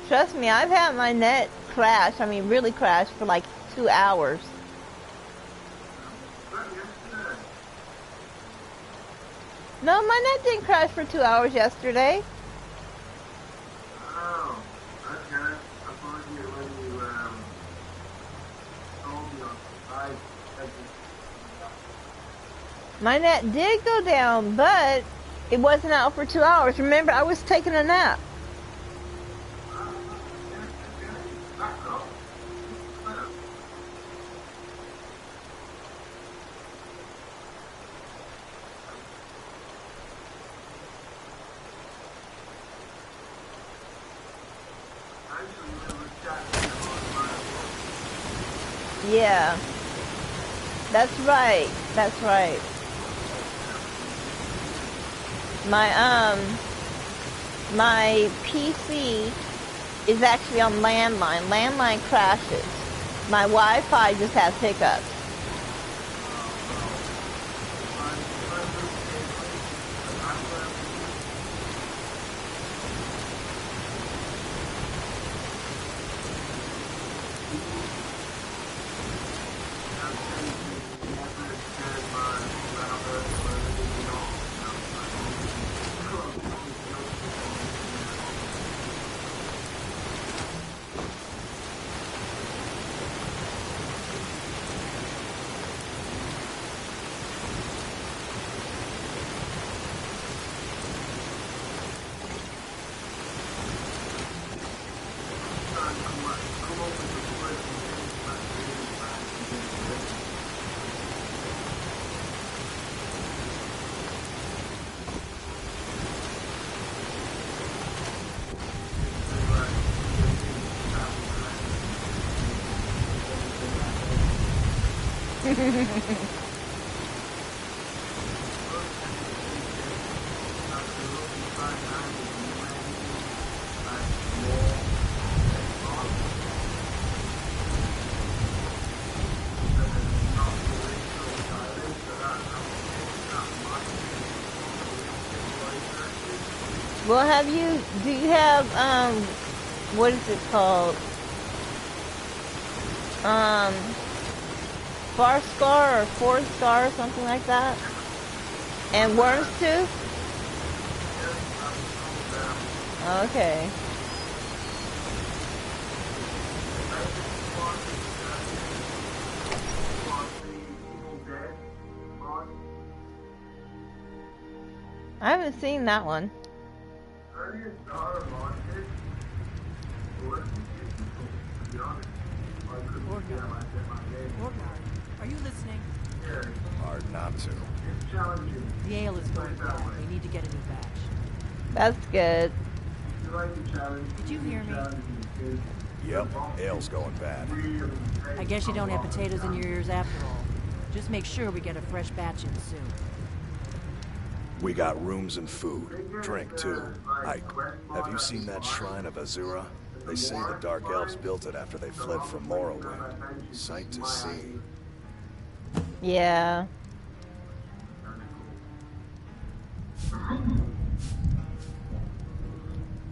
Trust me, I've had my net crash. I mean, really crash for like 2 hours. No, my net didn't crash for 2 hours yesterday. Oh, okay. I thought you when you told me on the side. My net did go down, but it wasn't out for 2 hours. Remember, I was taking a nap. Yeah. That's right. That's right. My PC is actually on landline. Landline crashes. My Wi-Fi just has hiccups. Well, do you have, what is it called? Far Scar or Ford Scar or something like that? And Worms too? Okay. I haven't seen that one. Are you listening? Hard not to. The ale is going bad. We need to get a new batch. That's good. Did you hear me? Yep, ale's going bad. I guess you don't have potatoes in your ears after all. Just make sure we get a fresh batch in soon. We got rooms and food. Drink, too. Ike, have you seen that shrine of Azura? They say the Dark Elves built it after they fled from Morrowind. Sight to see. Yeah.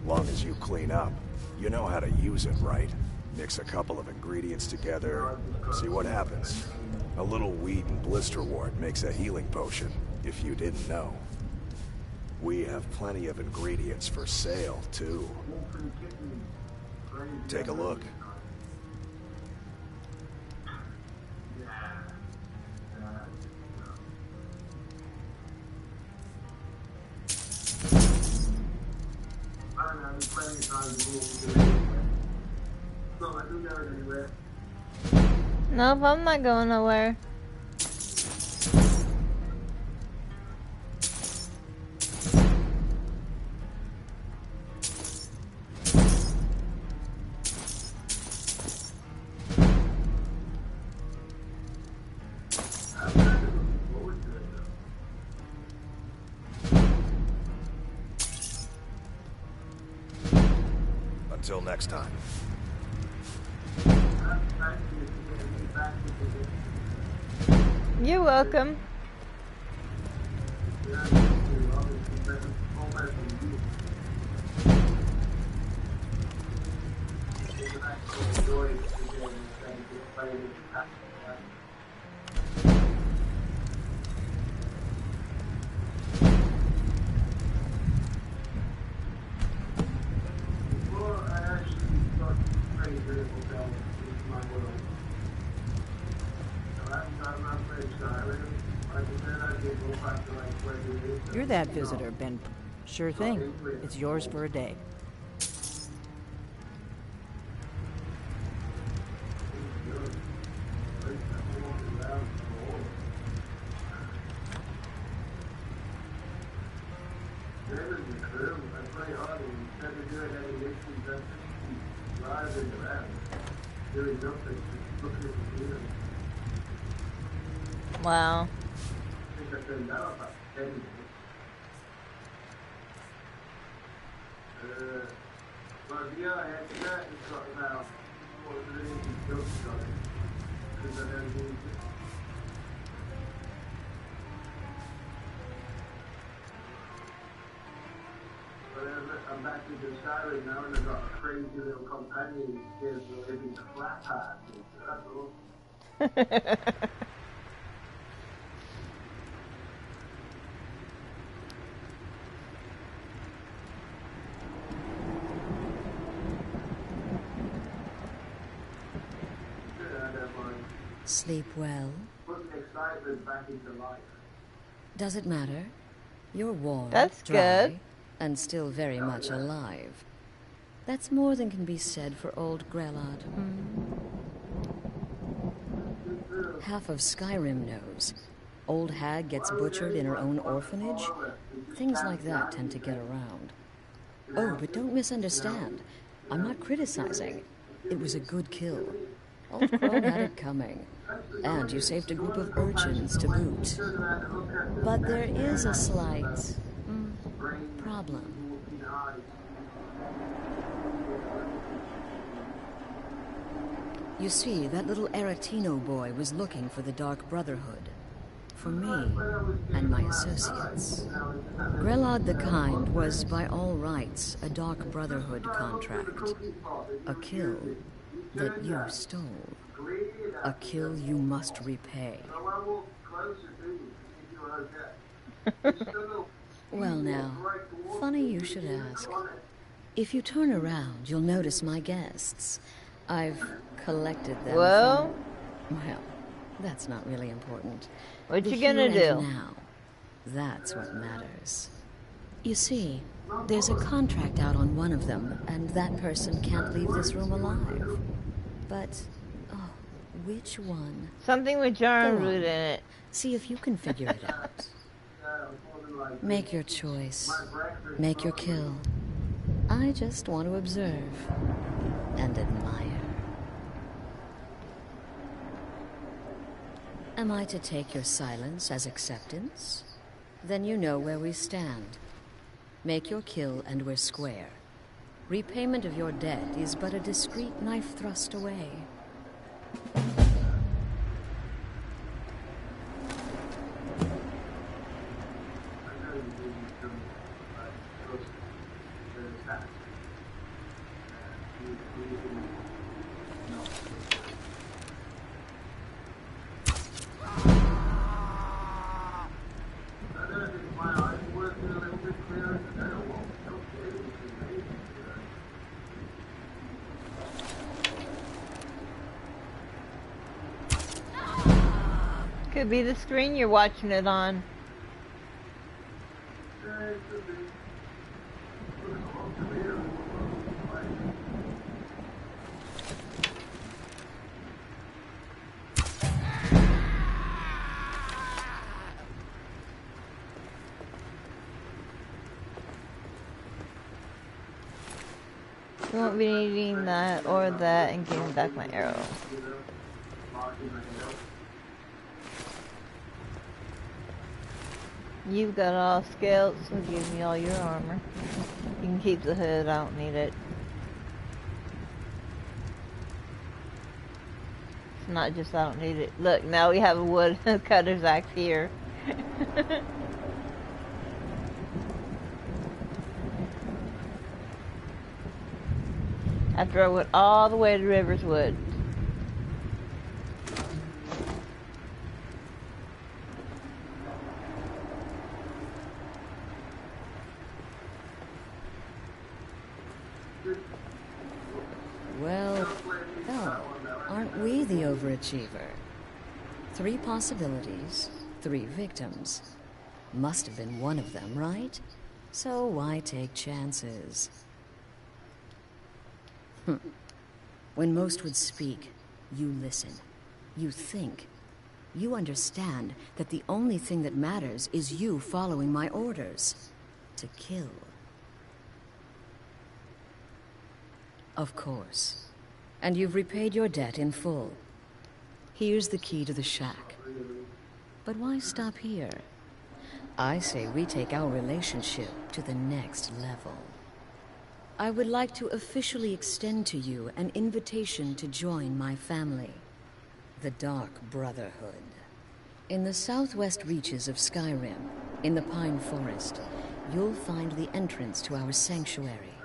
Long as you clean up. You know how to use it, right? Mix a couple of ingredients together, see what happens. A little weed and blisterwort makes a healing potion, if you didn't know. We have plenty of ingredients for sale, too. Take a look. Nope, I'm not going nowhere. Until next time. You're welcome. You're that visitor, Ben. Sure thing. It's yours for a day. Wow. I'm back to the Skyrim now, and I've got a crazy little companion who scares the living crap out of me. That's all. Sleep well? Put the excitement back into life. Does it matter? You're warm, That's dry, good. and still very much alive. That's more than can be said for old Grelod. Half of Skyrim knows. Old hag gets butchered in her own orphanage. Things like that tend to get around. Oh, but don't misunderstand. I'm not criticizing. It was a good kill. Old Crone had it coming. And you saved a group of urchins to boot. But there is a slight problem. You see, that little Aretino boy was looking for the Dark Brotherhood. For me and my associates. Grelod the Kind was, by all rights, a Dark Brotherhood contract. A kill that you stole. A kill you must repay. Well now, funny you should ask. If you turn around, you'll notice my guests. I've collected them. Well, Well, that's not really important. what The you gonna here do? and now, that's what matters. You see, there's a contract out on one of them, and that person can't leave this room alive. But, oh, which one? Something with Go jarn on. root in it. See if you can figure it out. Make your choice. Make your kill. I just want to observe and admire. Am I to take your silence as acceptance? Then you know where we stand. Make your kill and we're square. Repayment of your debt is but a discreet knife thrust away. Could be the screen you're watching it on. You won't be needing that or that and giving back my arrow. You've got all scales, so give me all your armor. You can keep the hood, I don't need it. It's not just I don't need it. Look, now we have a wood cutter's axe here. After I went all the way to Riverswood. Well, aren't we the overachiever? 3 possibilities, 3 victims. Must have been one of them, right? So why take chances? When most would speak, you listen. You think. You understand that the only thing that matters is you following my orders. To kill. Of course. And you've repaid your debt in full. Here's the key to the shack. But why stop here? I say we take our relationship to the next level. I would like to officially extend to you an invitation to join my family, the Dark Brotherhood. In the southwest reaches of Skyrim, in the Pine Forest, you'll find the entrance to our sanctuary.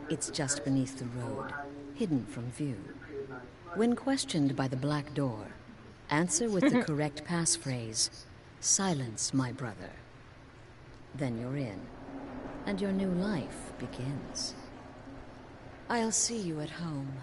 It's just beneath the road, hidden from view. When questioned by the Black Door, answer with the correct passphrase, "Silence, my brother." Then you're in, and your new life begins. I'll see you at home.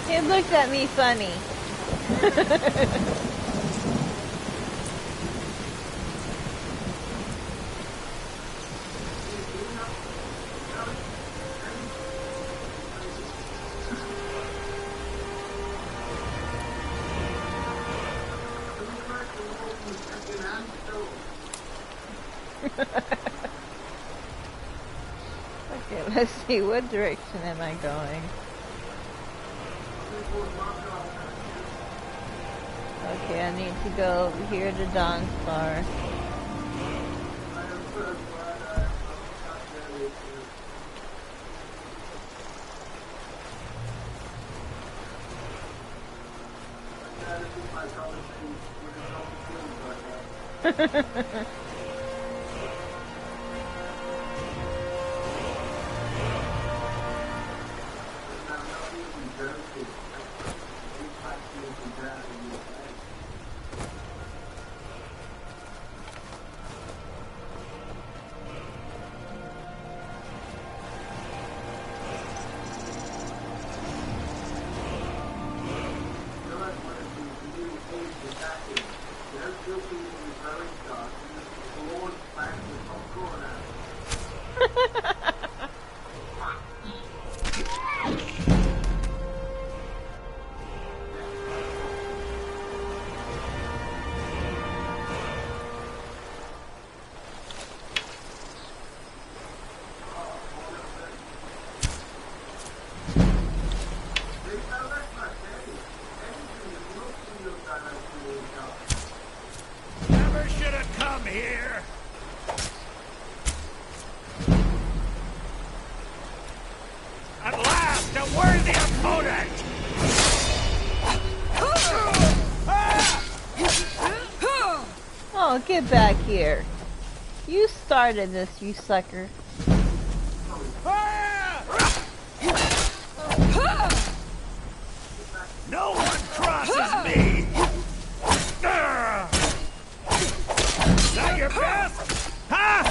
It looked at me funny. Okay, let's see, what direction am I going? Okay, I need to go over here to Dawnstar. get back here. You started this, you sucker. No one crosses me! Is that your best? Huh?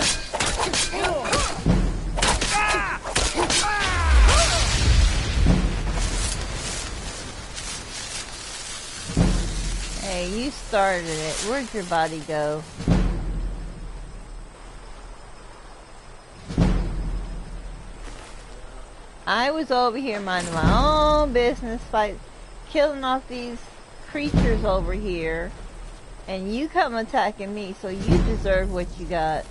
Hey, you started it. Where'd your body go? I was over here minding my own business, killing off these creatures over here, and you come attacking me, so you deserve what you got.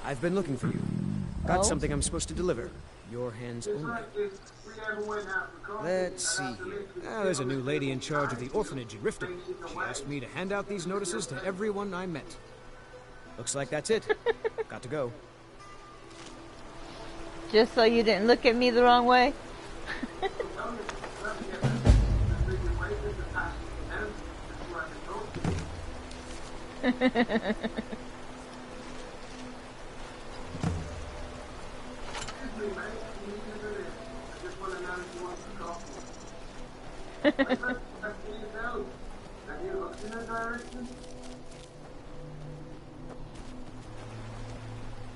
I've been looking for you. Got Oh? something I'm supposed to deliver. Your hands only. Let's see here. There's a new lady in charge of the orphanage in Riften. She asked me to hand out these notices to everyone I met. Looks like that's it. Got to go. Just so you didn't look at me the wrong way?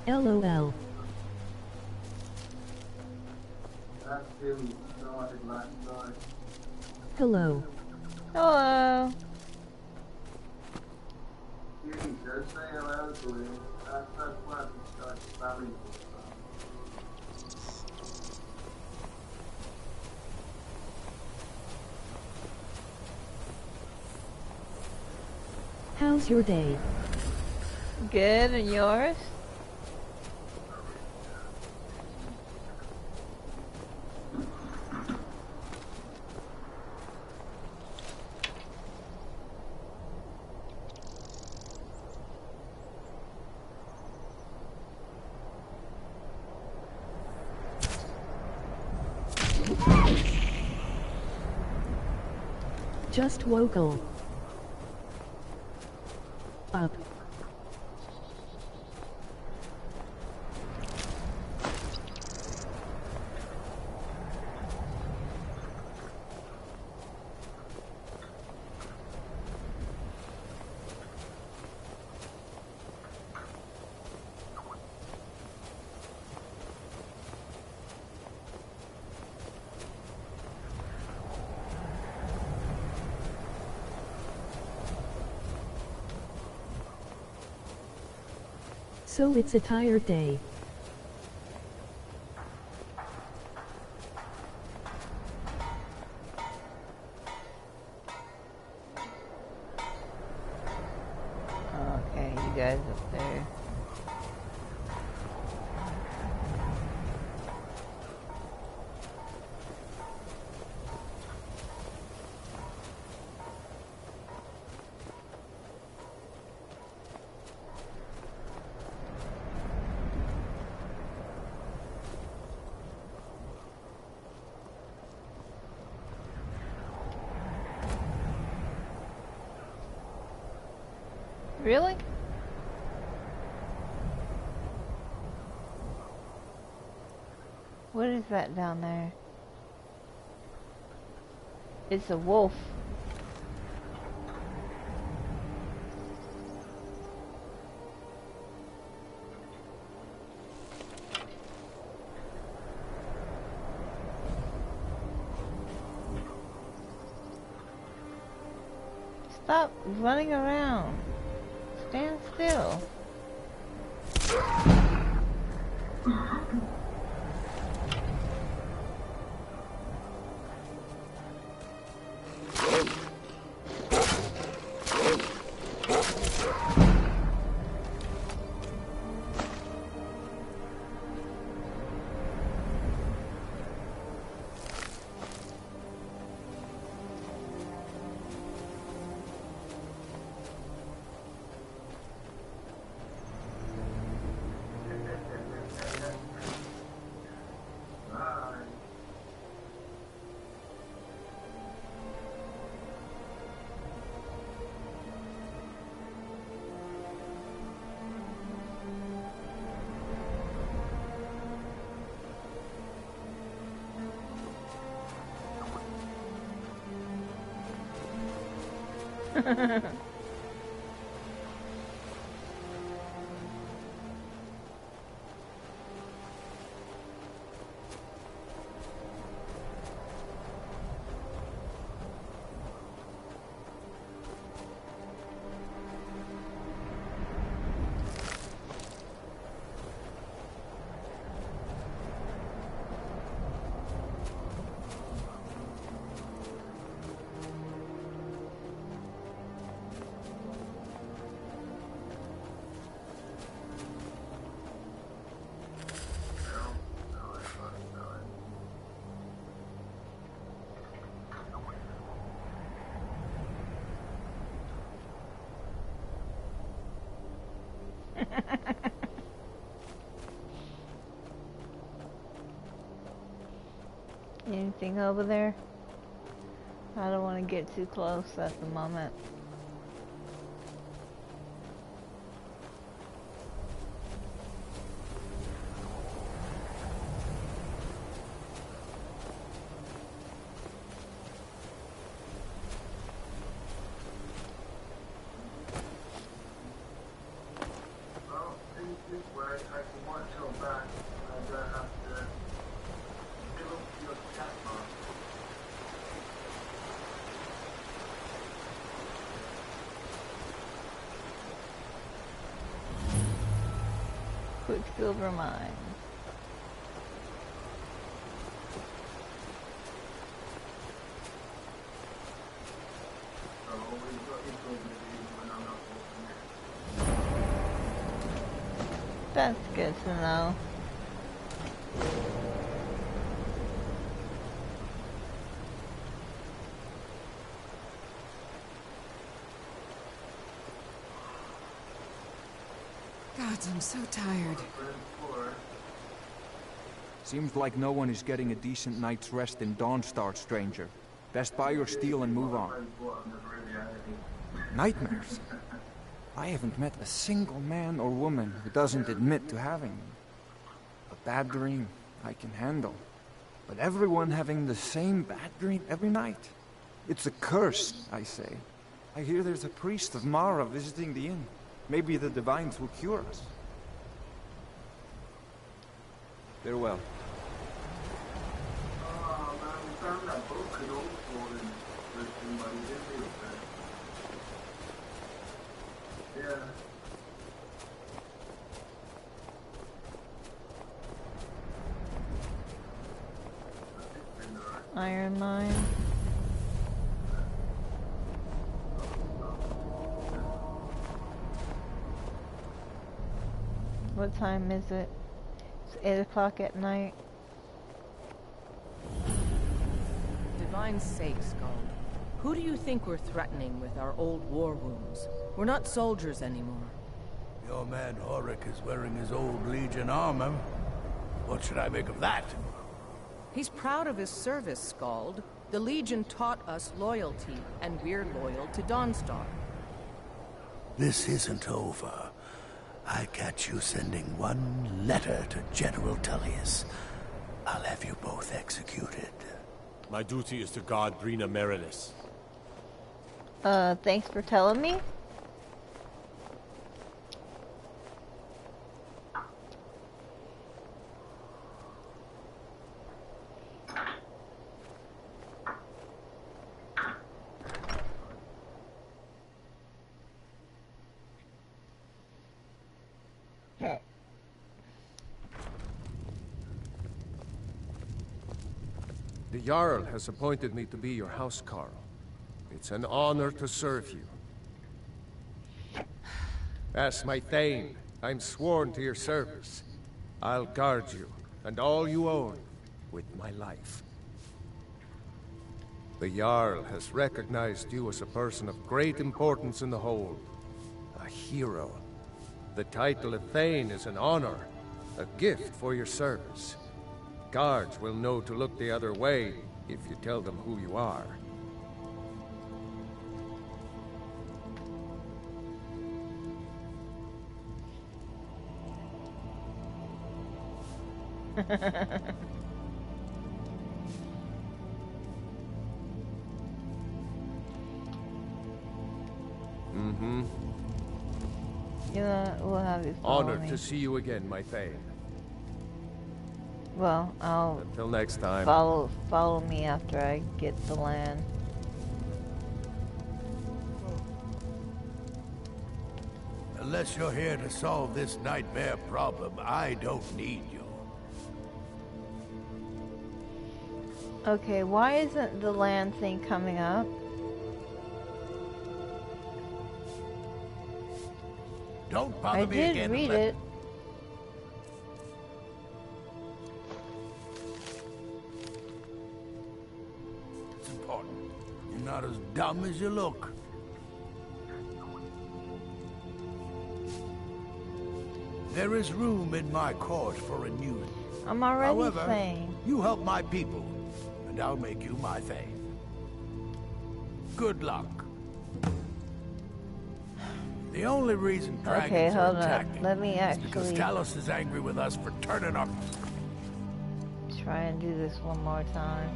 LOL. Hello. Hello. How's your day? Good, and yours? Just woke up. So it's a tired day. Okay, you guys up there. Really? What is that down there? It's a wolf. Stop running around. Stand still. Anything over there? I don't want to get too close at the moment. Well, this way, I can watch your back. I don't have to fill up your chat box. Quicksilver mine. So always got your abilities when I'm not walking in. That's good to know. God, I'm so tired. Seems like no one is getting a decent night's rest in Dawnstar, stranger. Best buy your steel and move on. Nightmares? I haven't met a single man or woman who doesn't admit to having them. A bad dream, I can handle. But everyone having the same bad dream every night? It's a curse, I say. I hear there's a priest of Mara visiting the inn. Maybe the divines will cure us. Farewell. Oh man, we found that book in Oxford and somebody did it there. Yeah. Iron mine. What time is it? It's 8 o'clock at night. Divine's sake, Skull. Who do you think we're threatening with our old war wounds? We're not soldiers anymore. Your man Horik is wearing his old Legion armor. What should I make of that? He's proud of his service, Skald. The Legion taught us loyalty, and we're loyal to Dawnstar. This isn't over. I catch you sending one letter to General Tullius. I'll have you both executed. My duty is to guard Brina Merelis. Thanks for telling me. The Jarl has appointed me to be your housecarl. It's an honor to serve you. As my Thane, I'm sworn to your service. I'll guard you, and all you own, with my life. The Jarl has recognized you as a person of great importance in the Hold. A hero. The title of Thane is an honor, a gift for your service. Guards will know to look the other way if you tell them who you are. Mm-hmm. You know, we'll have you follow Honored me. to see you again, my Thane. Well, I'll Until next time. follow me after I get the land. Unless you're here to solve this nightmare problem, I don't need you. Okay, why isn't the land thing coming up? Don't bother I me did again. read it. It's important. You're not as dumb as you look. There is room in my court for a new... I'm already However, saying. you help my people, and I'll make you my thane. Good luck. The only reason dragons hold are on. attacking Let me is because actually Talos is angry with us for turning our... try and do this one more time.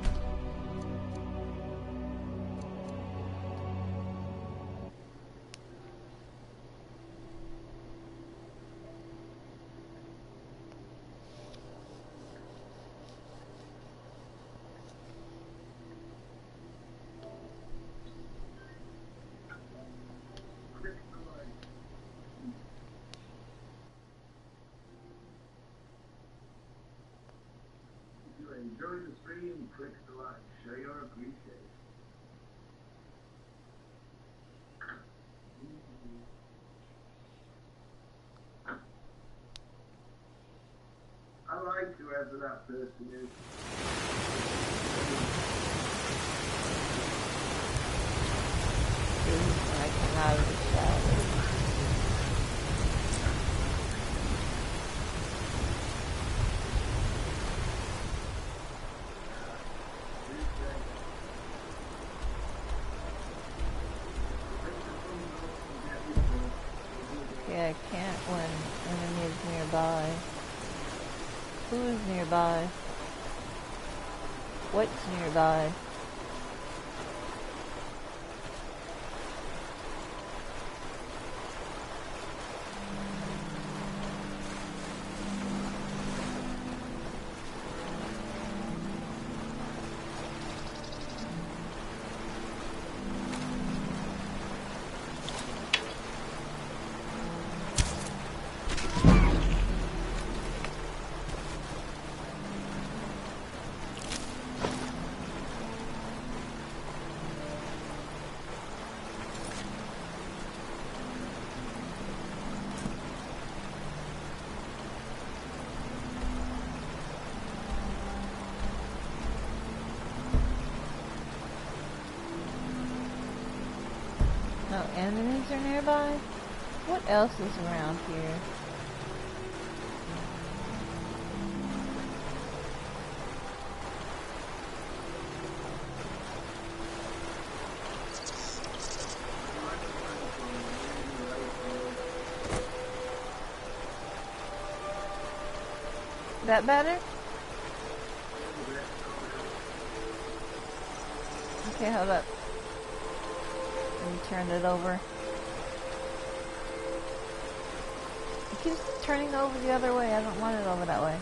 Enjoy the stream, click the like, share your appreciation. I like whoever that person is. I come out of the shadows. Okay, I can't when enemy is nearby. Who is nearby? What's nearby? No enemies are nearby? What else is around here? That better? Okay, hold up. Let me turn it over. It keeps turning over the other way. I don't want it over that way.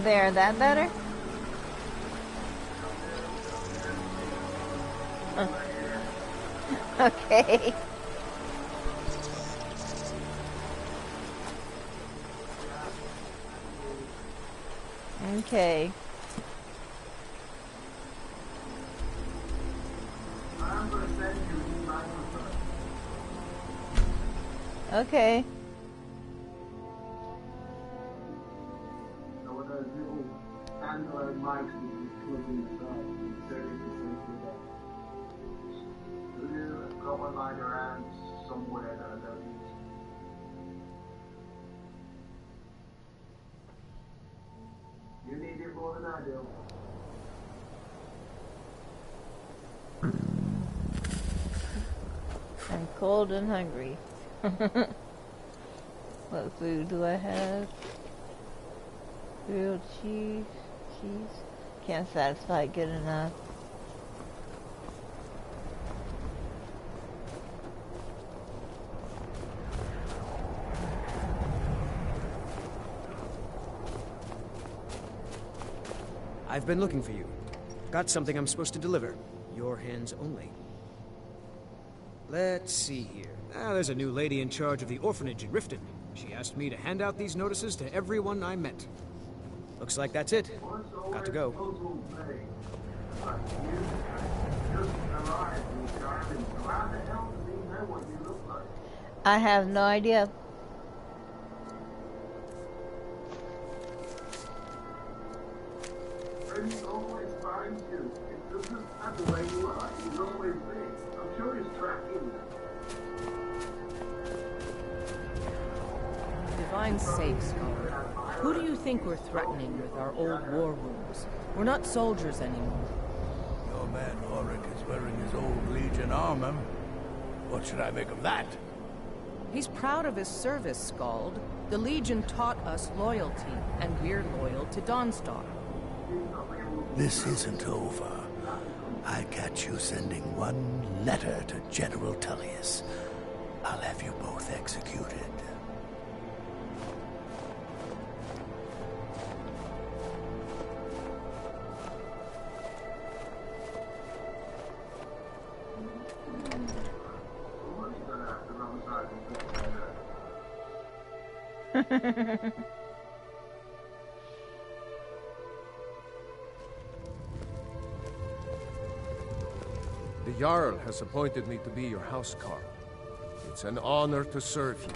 There, that better? Okay. Okay. I'm gonna send you my number. Okay. So what those little Android mics that you plug in the side, instead of the same for that. I've got one lying around somewhere that I don't use. You need it more than I do. I'm Cold and hungry. What food do I have? Grilled cheese. Can't satisfy it good enough. I've been looking for you. Got something I'm supposed to deliver. Your hands only. Let's see here. There's a new lady in charge of the orphanage in Riften. She asked me to hand out these notices to everyone I met. Looks like that's it. Got to go. I have no idea. He always finds you. It doesn't matter where you are. He's always there. I'm sure he's tracking you. Divine sakes, Colin. Who do you think we're threatening with our old war wounds? We're not soldiers anymore. Your man Ulrich is wearing his old Legion armor. What should I make of that? He's proud of his service, Skald. The Legion taught us loyalty, and we're loyal to Dawnstar. This isn't over. I catch you sending one letter to General Tullius. I'll have you both executed. The Jarl has appointed me to be your housecarl. It's an honor to serve you.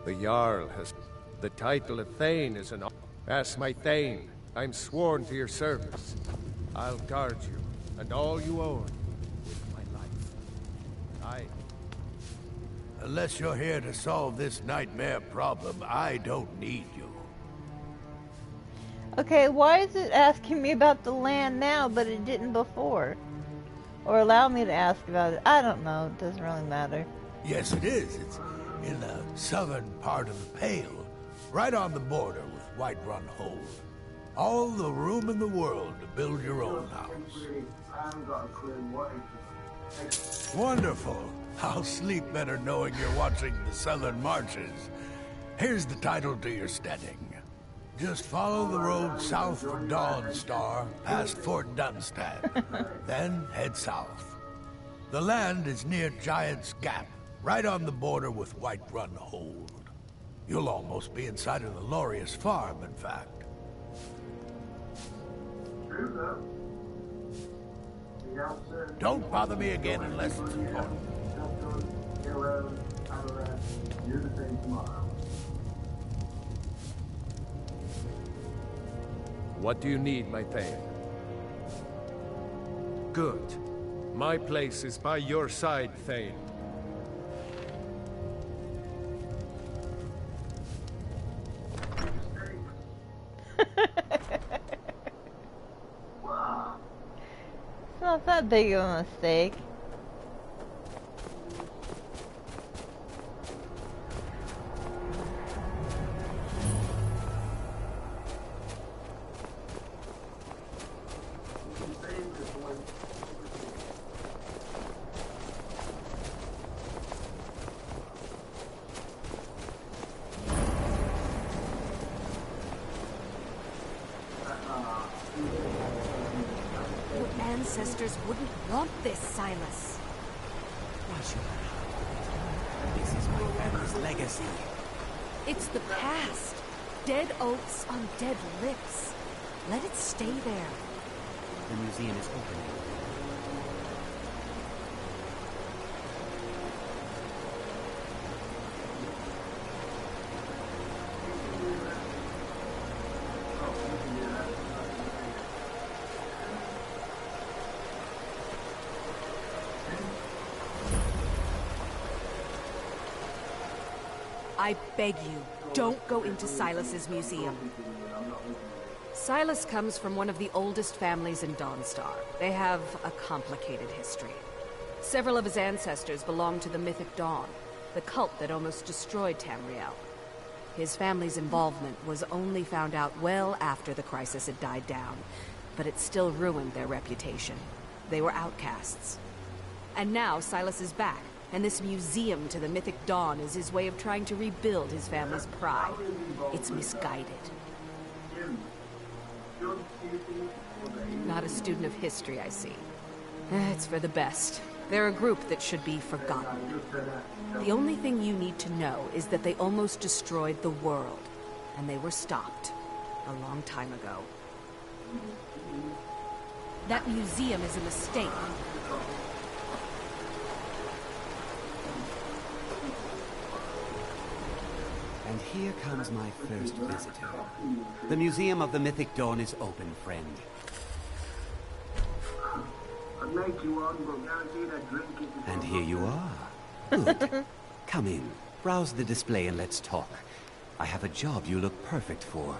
The Jarl has... The title of Thane is an honor. As my Thane, I'm sworn to your service. I'll guard you, and all you own, with my life. Unless you're here to solve this nightmare problem, I don't need you. Okay, why is it asking me about the land now, but it didn't before? Or allow me to ask about it? I don't know. It doesn't really matter. Yes, it is. It's in the southern part of the Pale, right on the border with Whiterun Hold. All the room in the world to build your own house. Wonderful. I'll sleep better knowing you're watching the Southern Marches. Here's the title to your steading. Just follow the road south from Dawnstar, past Fort Dunstad. Then head south. The land is near Giant's Gap, right on the border with Whiterun Hold. You'll almost be inside of the Laureus farm, in fact. Don't bother me again unless it's important. What do you need, my Thane? Good. My place is by your side, Thane. It's not that big of a mistake. Ancestors wouldn't want this, Silas. Why should I? This is my family's legacy. It's the past. Dead oaths on dead lips. Let it stay there. The museum is open. I beg you, don't go into Silas's museum. Silas comes from one of the oldest families in Dawnstar. They have a complicated history. Several of his ancestors belonged to the Mythic Dawn, the cult that almost destroyed Tamriel. His family's involvement was only found out well after the crisis had died down, but it still ruined their reputation. They were outcasts. And now Silas is back, and this museum to the Mythic Dawn is his way of trying to rebuild his family's pride. It's misguided. Not a student of history, I see. It's for the best. They're a group that should be forgotten. The only thing you need to know is that they almost destroyed the world, and they were stopped a long time ago. That museum is a mistake. And here comes my first visitor. The Museum of the Mythic Dawn is open, friend. And here you are. Good. Come in, browse the display and let's talk. I have a job you look perfect for.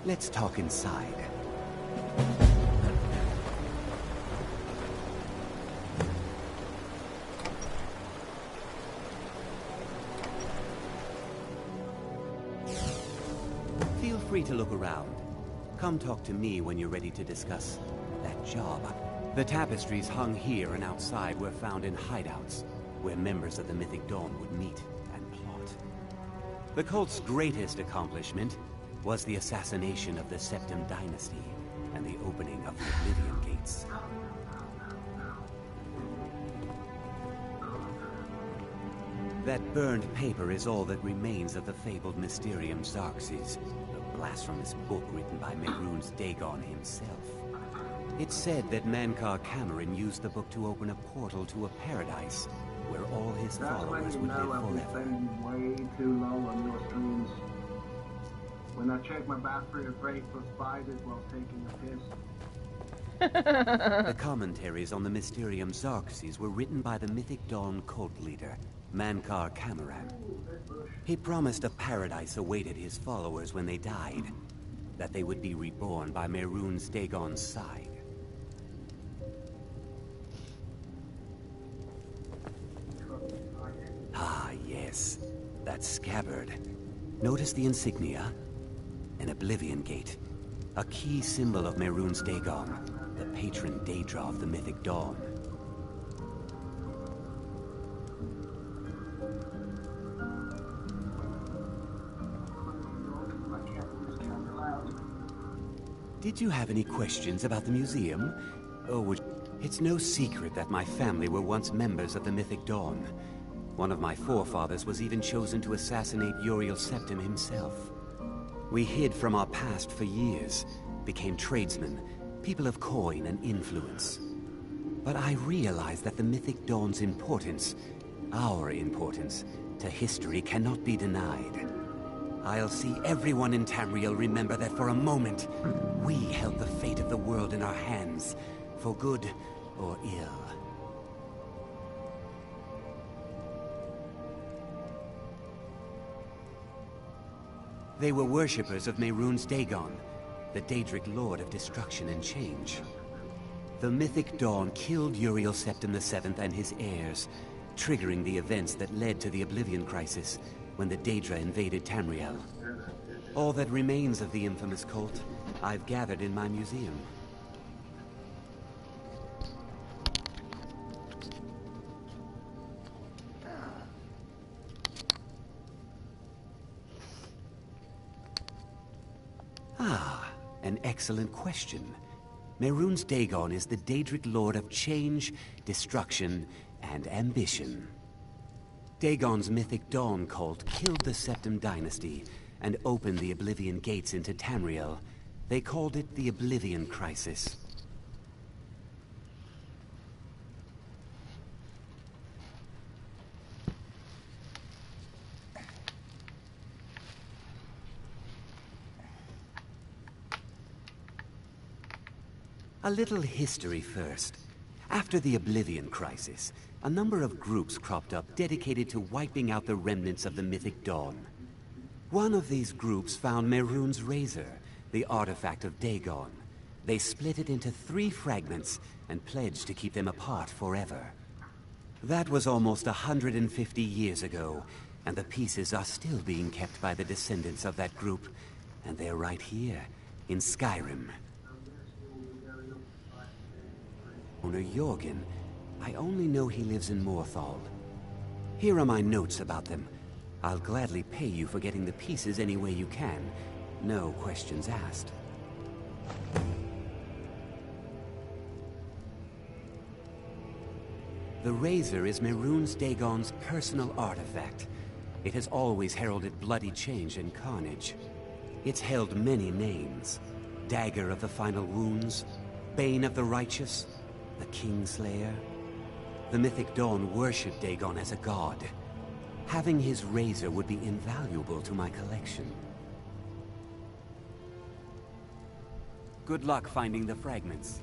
Let's talk inside. Feel free to look around. Come talk to me when you're ready to discuss that job. The tapestries hung here and outside were found in hideouts, where members of the Mythic Dawn would meet and plot. The cult's greatest accomplishment was the assassination of the Septim Dynasty and the opening of the Oblivion Gates. That burned paper is all that remains of the fabled Mysterium Xarxes, the blasphemous book written by Mehrunes Dagon himself. It's said that Mankar Cameron used the book to open a portal to a paradise where all his followers would live forever. Way too long on your streams. When I check my bathroom and pray for spiders while taking a piss. The commentaries on the Mysterium Xarxes were written by the Mythic Dawn cult leader, Mankar Cameron. He promised a paradise awaited his followers when they died, that they would be reborn by Mehrunes Dagon's side. Ah, yes, that scabbard. Notice the insignia? An Oblivion Gate, a key symbol of Mehrunes Dagon, the patron Daedra of the Mythic Dawn. Did you have any questions about the museum? Or it's no secret that my family were once members of the Mythic Dawn. One of my forefathers was even chosen to assassinate Uriel Septim himself. We hid from our past for years, became tradesmen, people of coin and influence. But I realized that the Mythic Dawn's importance, our importance, to history cannot be denied. I'll see everyone in Tamriel remember that for a moment, we held the fate of the world in our hands, for good or ill. They were worshippers of Mehrunes Dagon, the Daedric Lord of Destruction and Change. The Mythic Dawn killed Uriel Septim VII and his heirs, triggering the events that led to the Oblivion Crisis when the Daedra invaded Tamriel. All that remains of the infamous cult, I've gathered in my museum. Ah, an excellent question. Mehrunes Dagon is the Daedric Lord of Change, Destruction, and Ambition. Dagon's Mythic Dawn cult killed the Septim Dynasty and opened the Oblivion Gates into Tamriel. They called it the Oblivion Crisis. A little history first. After the Oblivion Crisis, a number of groups cropped up dedicated to wiping out the remnants of the Mythic Dawn. One of these groups found Mehrunes' razor, the artifact of Dagon. They split it into 3 fragments and pledged to keep them apart forever. That was almost 150 years ago, and the pieces are still being kept by the descendants of that group, and they're right here, in Skyrim. Owner Jorgen, I only know he lives in Morthal. Here are my notes about them. I'll gladly pay you for getting the pieces any way you can. No questions asked. The razor is Mehrunes Dagon's personal artifact. It has always heralded bloody change and carnage. It's held many names. Dagger of the Final Wounds, Bane of the Righteous, the Kingslayer. The Mythic Dawn worshipped Dagon as a god. Having his razor would be invaluable to my collection. Good luck finding the fragments.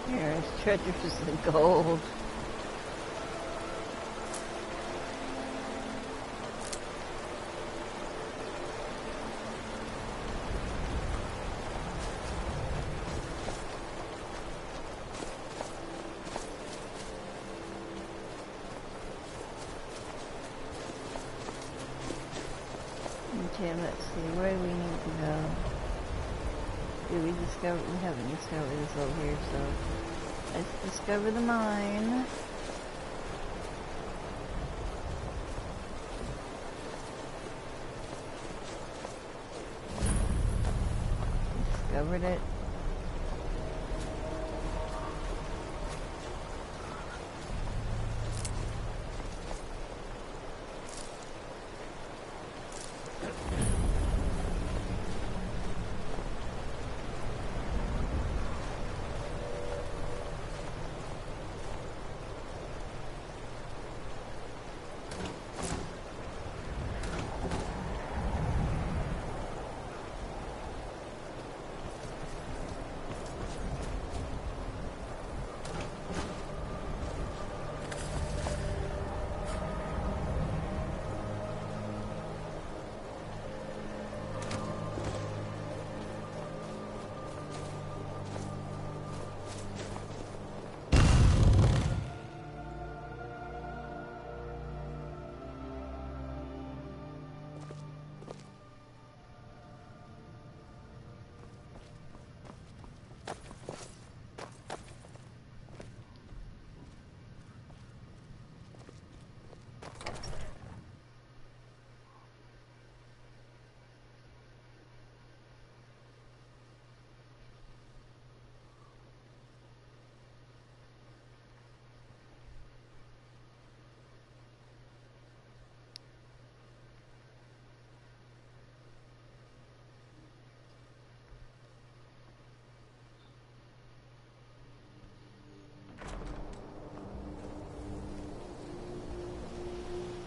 Here's treasures of gold. Okay, let's see, where do we need to go? We haven't discovered this over here, so let's discover the mine. Discovered it.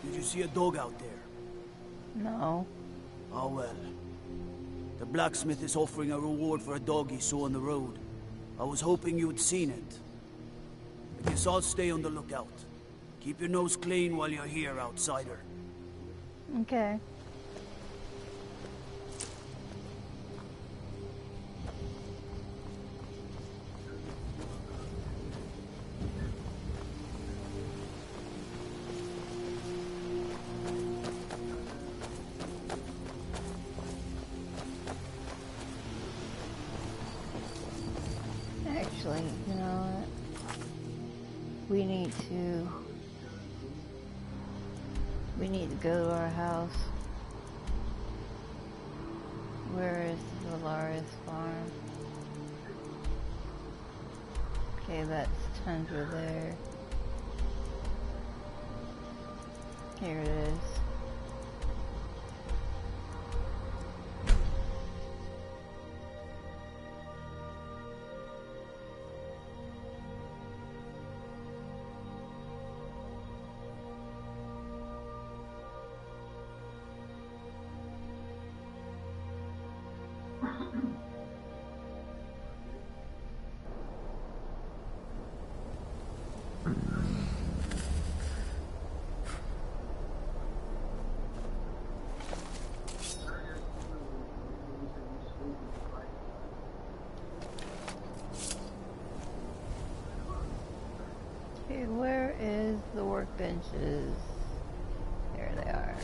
Did you see a dog out there? No. Oh well. The blacksmith is offering a reward for a dog he saw on the road. I was hoping you'd seen it. I guess I'll stay on the lookout. Keep your nose clean while you're here, outsider. Okay. Actually, you know what? We need to go to our house. Where is Valaria's farm? Okay, that's tundra there. Here it is. branches. There they are.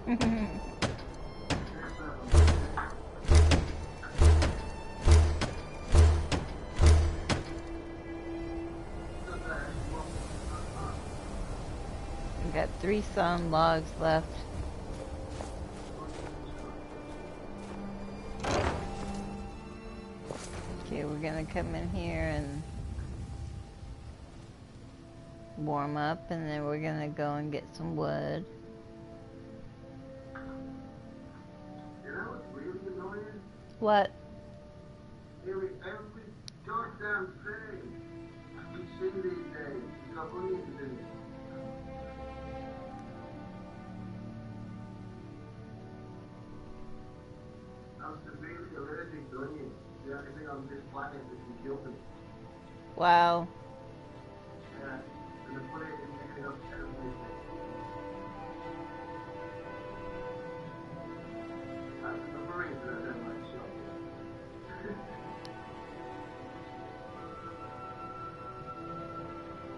We got 3 sun logs left. Okay, we're gonna come in here and warm up, and then we're gonna go and get some wood. You know what's really annoying? What? Every goddamn thing we see these days has got onions in it. I'm severely allergic to onions. It's the only thing on this planet that can kill me. Wow. Yeah, and the put it in mixing up everything. That's the Marines that I don't like shot.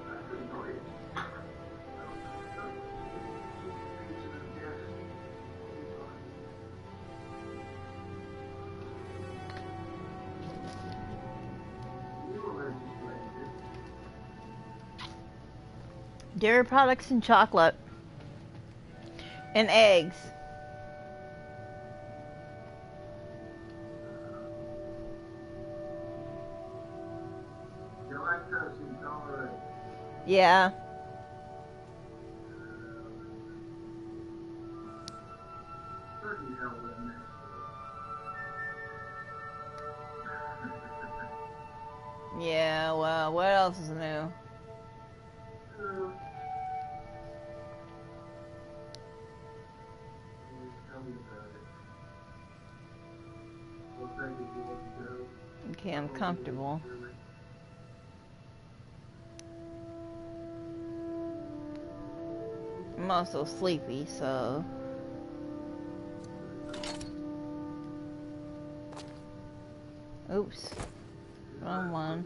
That's annoying. Dairy products and chocolate. And eggs. You're lactose intolerant. Yeah. Bloody hell, that mess. Yeah, well, what else is new? Okay, I'm comfortable. I'm also sleepy, so... Oops. Wrong one.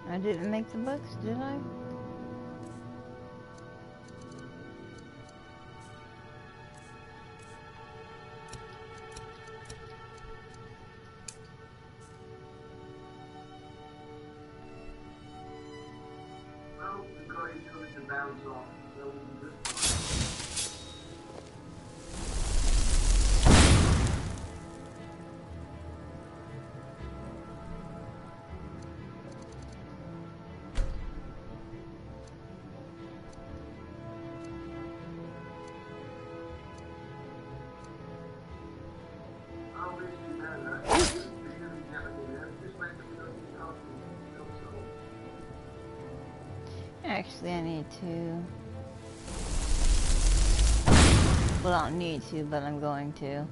I didn't make the books, did I? Well, the guy's going to bounce off. So we'll be good. Actually, I need to. Well, I don't need to, but I'm going to.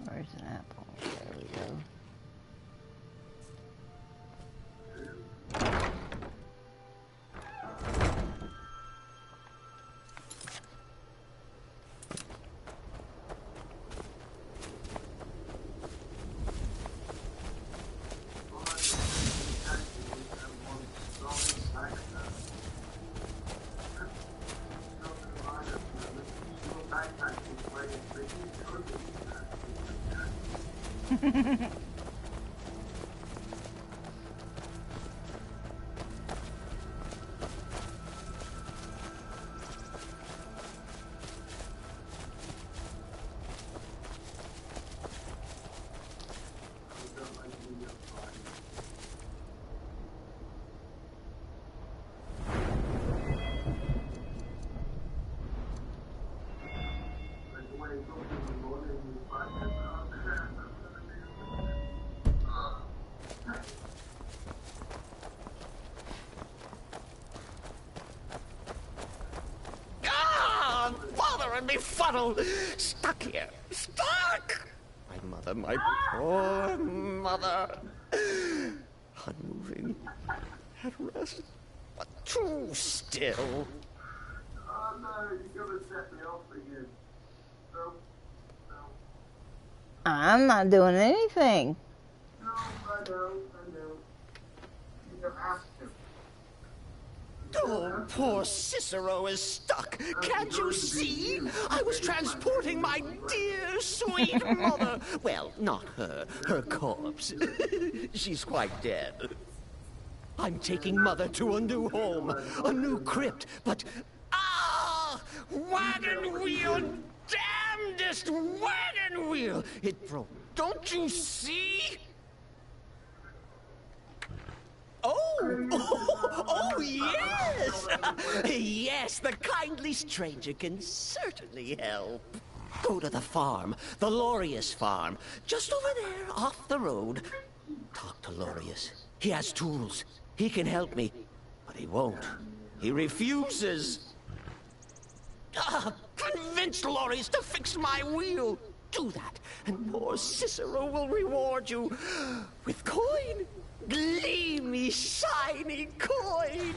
Where's an apple? There we go. And befuddled, stuck here, stuck! My mother, my poor mother, unmoving, at rest, but too still. Oh no, you're gonna set me off again. No. I'm not doing anything. No, I know. You don't have to. Oh, poor Cicero is stuck. Can't you see? I was transporting my dear, sweet mother. Well, not her. Her corpse. She's quite dead. I'm taking Mother to a new home, a new crypt, but... Ah! Wagon wheel! Damnedest wagon wheel! It broke. Don't you see? Oh, yes! Yes, the kindly stranger can certainly help. Go to the farm, the Lorius farm, just over there, off the road. Talk to Lorius. He has tools. He can help me, but he won't. He refuses. Convince Lorius to fix my wheel. Do that, and poor Cicero will reward you with coin. Gleamy, shiny coin!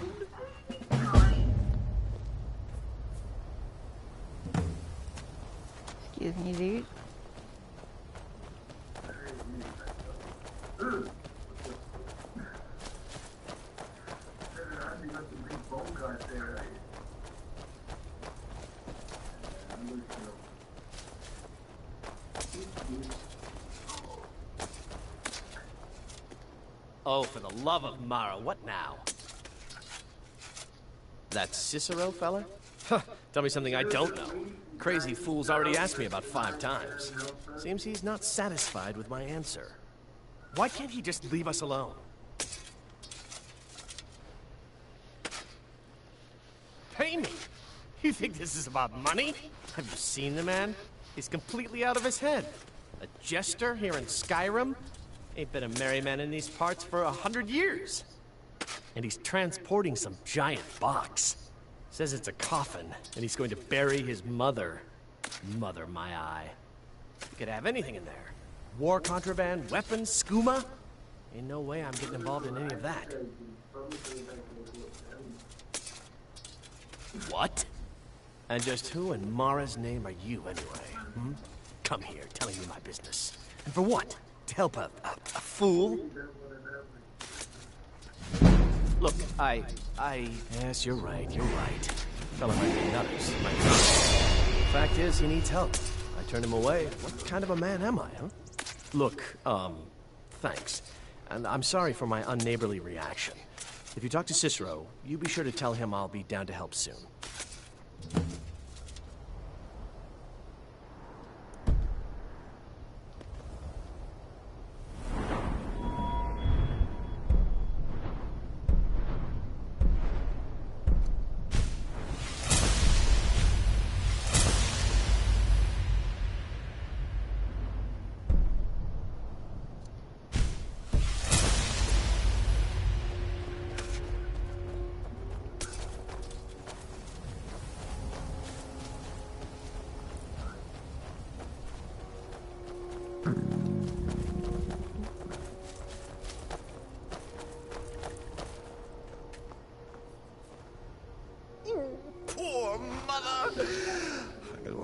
Excuse me, dude. Oh, for the love of Mara, what now? That Cicero fella? Huh, tell me something I don't know. Crazy fool's already asked me about 5 times. Seems he's not satisfied with my answer. Why can't he just leave us alone? Pay me? You think this is about money? Have you seen the man? He's completely out of his head. A jester here in Skyrim? Ain't been a merry man in these parts for 100 years. And he's transporting some giant box. Says it's a coffin, and he's going to bury his mother. Mother, my eye. You could have anything in there. War contraband, weapons, skooma. Ain't no way I'm getting involved in any of that. What? And just who in Mara's name are you, anyway? Hmm? Come here, telling me my business. And for what? To help a fool? Look, Yes, you're right. Fella might be nutters. Fact is, he needs help. I turned him away. What kind of a man am I, huh? Look, thanks. And I'm sorry for my unneighborly reaction. If you talk to Cicero, you be sure to tell him I'll be down to help soon.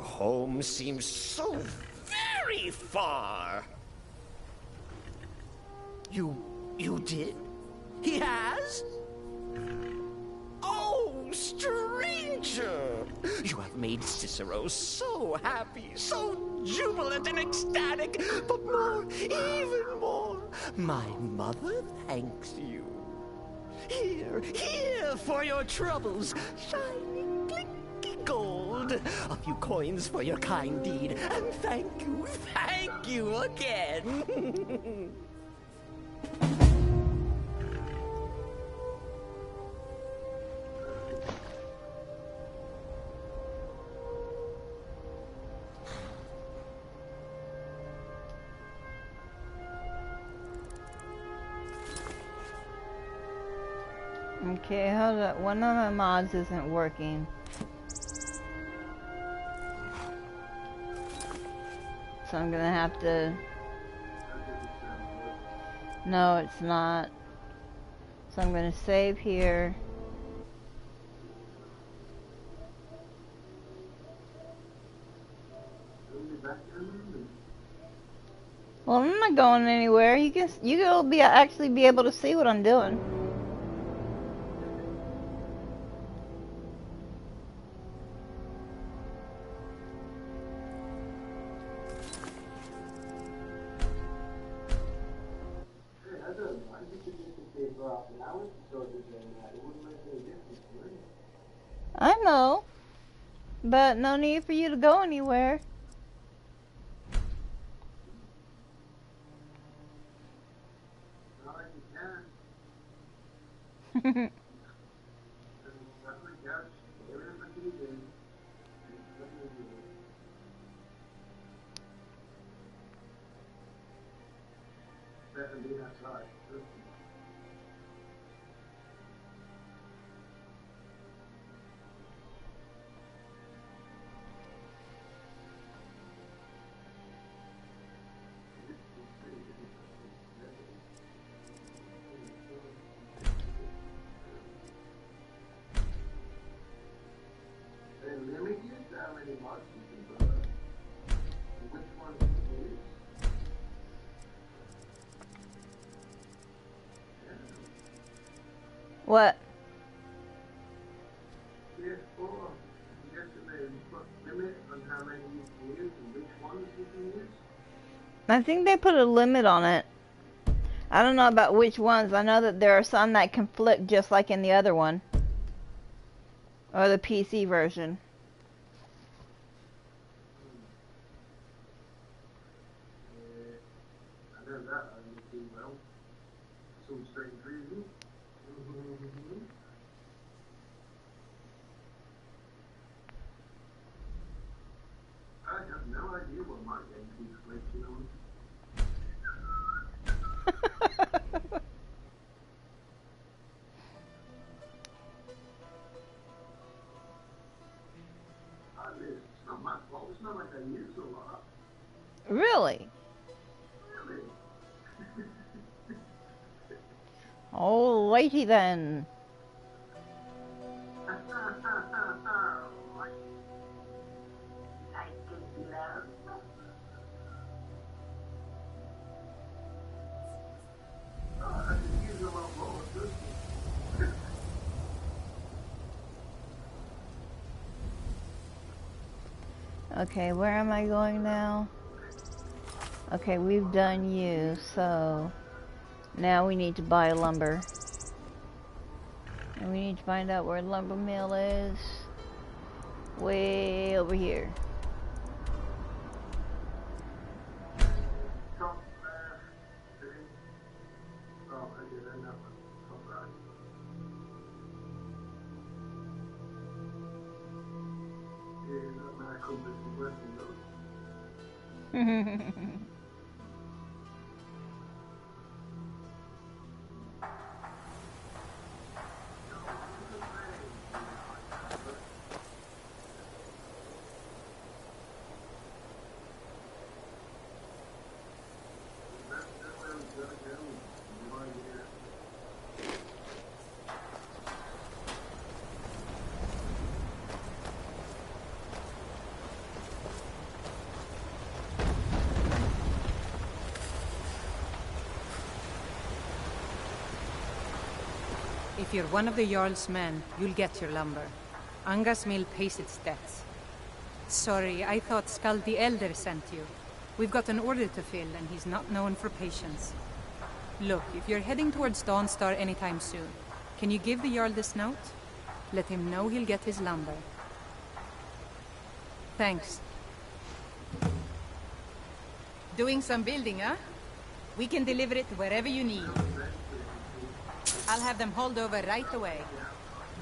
home seems so very far. You did? He has? Oh, stranger! You have made Cicero so happy, so jubilant and ecstatic, but more, even more, my mother thanks you. Here for your troubles, shining clinky gold. A few coins for your kind deed, and thank you again. Okay, hold up. One of my mods isn't working. So I'm gonna have to... No, it's not. So I'm gonna save here. Well, I'm not going anywhere. You'll actually be able to see what I'm doing. I know, but no need for you to go anywhere. What? PS4. I'm guessing they put limit on how many you can use and which ones you can use. I think they put a limit on it. I don't know about which ones. I know that there are some that can flip just like in the other one. Or the PC version. I know that I would do well. Some strange reason. I have no idea what my game keeps glitching on. It's not my fault. It's not like I use a lot. Really? Really? Oh, righty then. Okay, where am I going now? Okay, we've done you, so now we need to buy lumber. And we need to find out where the lumber mill is. Way over here. If you're one of the Jarl's men, you'll get your lumber. Anga's mill pays its debts. Sorry, I thought Skald the Elder sent you. We've got an order to fill, and he's not known for patience. Look, if you're heading towards Dawnstar anytime soon, can you give the Jarl this note? Let him know he'll get his lumber. Thanks. Doing some building, huh? We can deliver it wherever you need. I'll have them hauled over right away.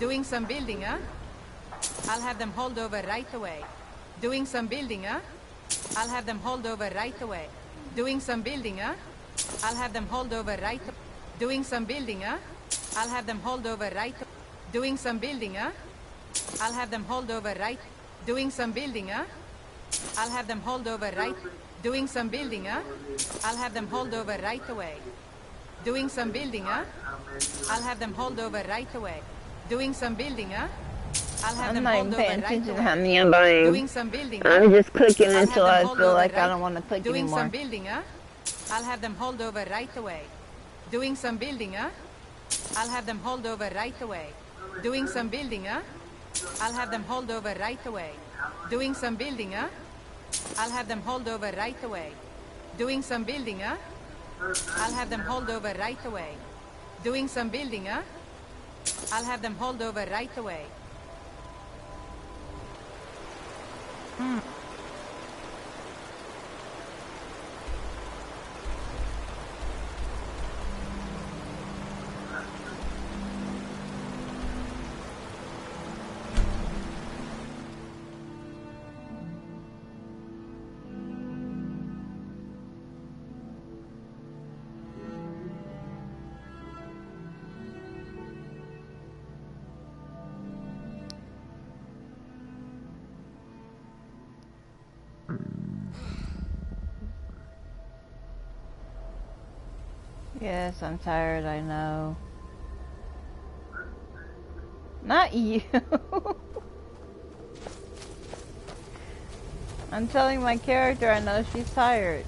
Doing some building, huh? I'll have them hauled over right away. Doing some building, huh? I'll have them hauled over right away. Doing some building, huh? I'll have them hauled over right. Doing some building, huh? I'll have them hauled over right. Doing some building, huh? I'll have them hauled over right. Doing some building, huh? I'll have them hauled over right. Doing some building, huh? I'll have them hauled over right away. Doing some building, huh? I'll have them hauled over right away. Doing some building, huh? I'll have them hauled over right away. I'm not even paying attention to how many I'm buying. Doing some building, I'm just clicking until I feel like I don't want to click Doing anymore. some building, huh? I'll have them hauled over right away. Doing some building, huh? I'll have them hauled over right away. Doing some building, huh? I'll have them hauled over right away. Doing some building, huh? I'll have them hauled over right away. Doing some building, huh? I'll have them hauled over right away. Doing some building, huh? I'll have them hauled over right away. Yes, I'm tired, I know. Not you. I'm telling my character I know she's tired.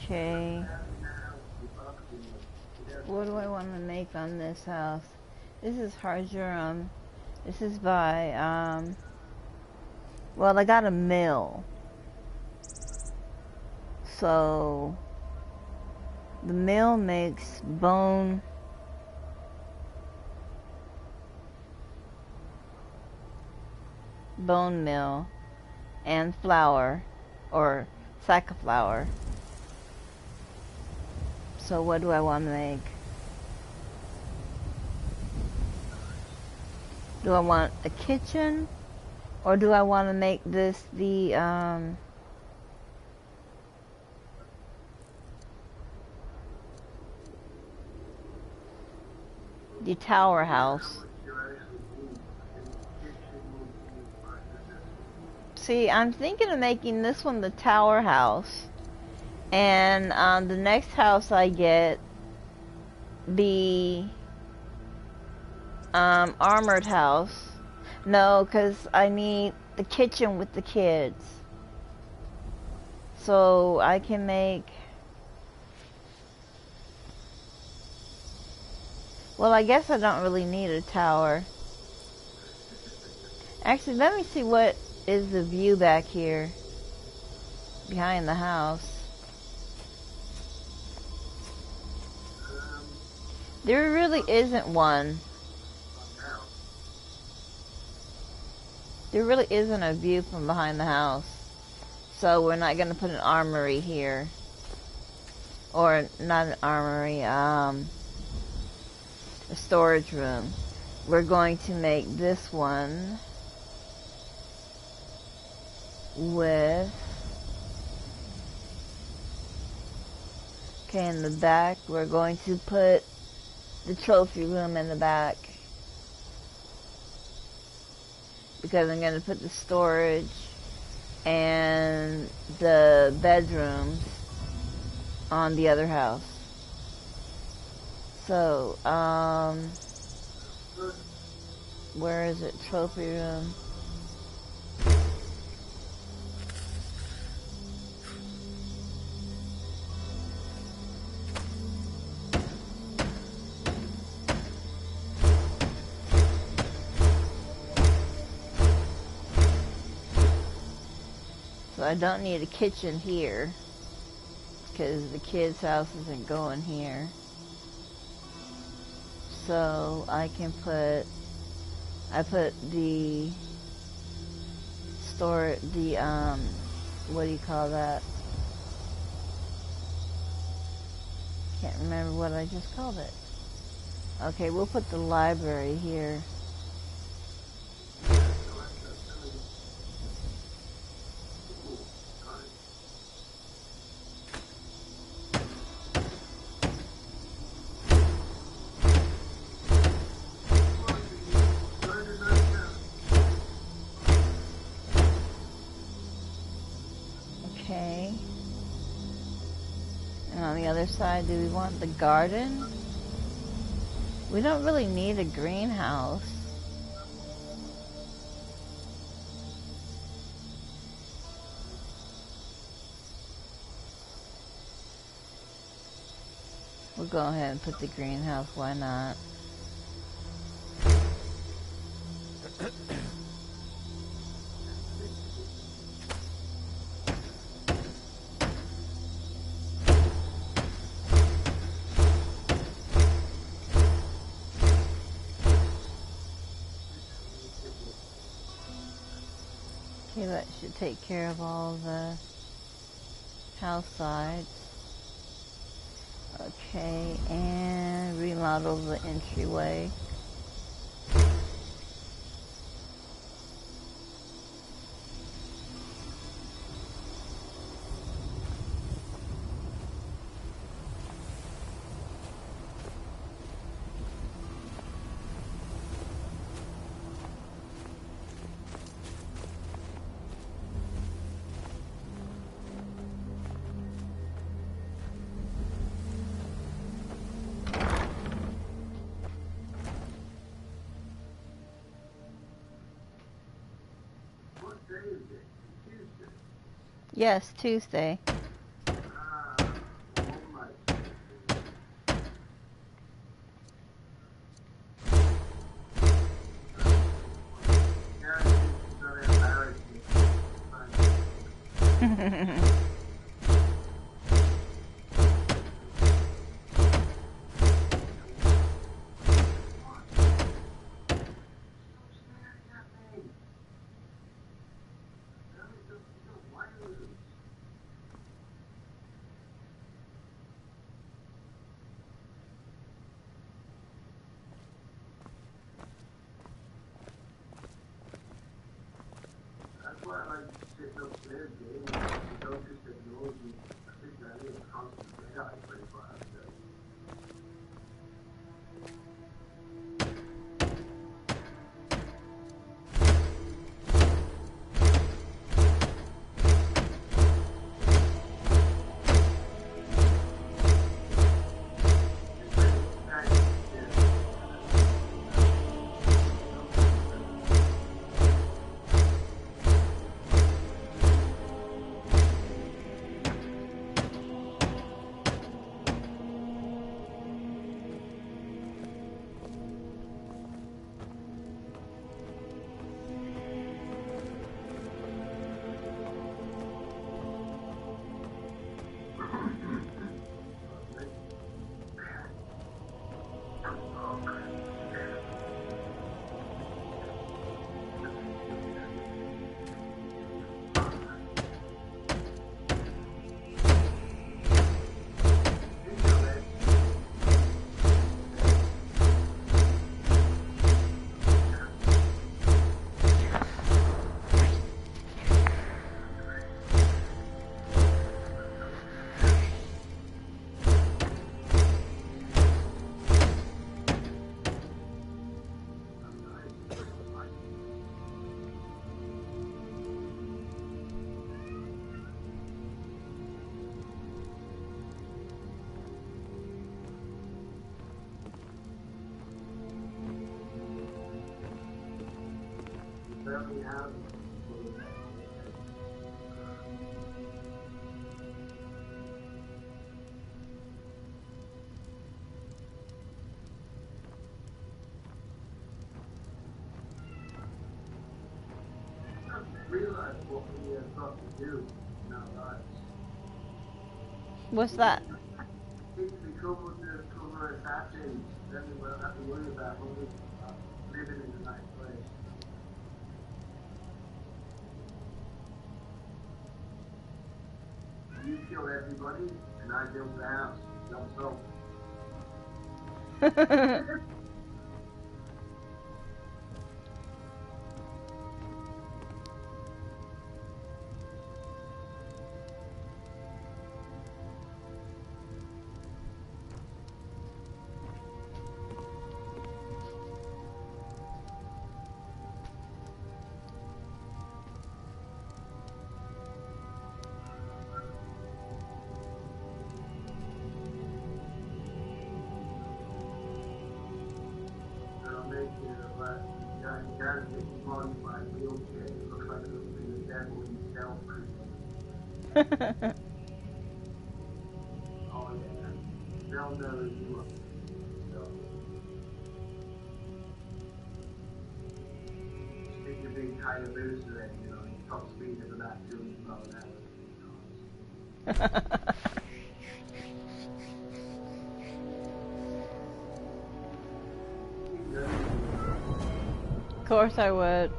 Okay. What do I want to make on this house? This is Harjuram. This is by, well, I got a mill. So, the mill makes bone meal and flour, or sack of flour. So what do I want to make? Do I want a kitchen, or do I want to make this the tower house? See, I'm thinking of making this one the tower house, and the next house I get the armored house. No, because I need the kitchen with the kids, so I can make, well, I guess I don't really need a tower. Actually, let me see what is the view back here behind the house. There really isn't one. There really isn't a view from behind the house. So we're not going to put an armory here. Or not an armory, a storage room. We're going to make this one with, okay, in the back we're going to put the trophy room in the back, because I'm going to put the storage and the bedrooms on the other house. So, where is it? Trophy room. So I don't need a kitchen here, because the kids' house isn't going here. So I can put, I put the store, the, what do you call that? Can't remember what I just called it. Okay, we'll put the library here. Okay. And on the other side, do we want the garden? We don't really need a greenhouse. We'll go ahead and put the greenhouse, why not? Okay, that should take care of all the house sides. Okay, and remodel the entryway. Yes, Tuesday. That's why I like sitting up there, Dave. You don't just ignore me. I think that is constant AI pretty fast. only houses for the next realize what we have got to do in our lives. What's that? If we cover assassins, then we won't have to worry about living in a nice place. You kill everybody, and I build the house. Job solved. Oh yeah, they'll know you are. Stick your big tire booster in, you know, your top speed is about 200 miles an hour. Of course I would.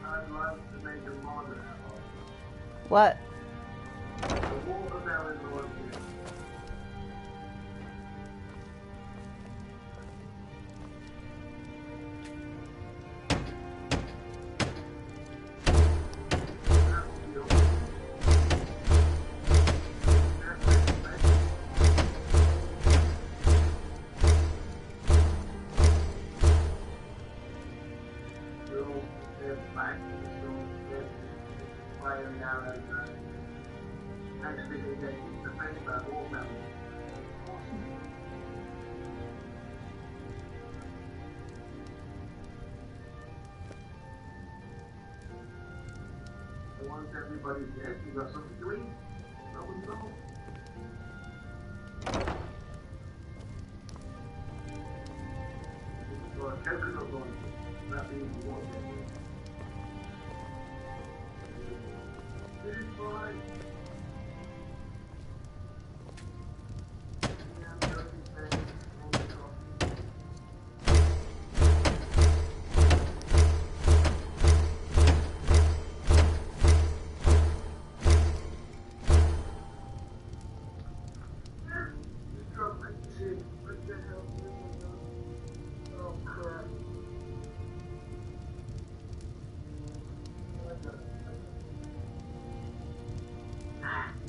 I'd love to make a modern out of. What? The watermelon orchid. Once everybody's dead, you got something to eat. No one's wrong. So a coconut one, that means one day. This is fine.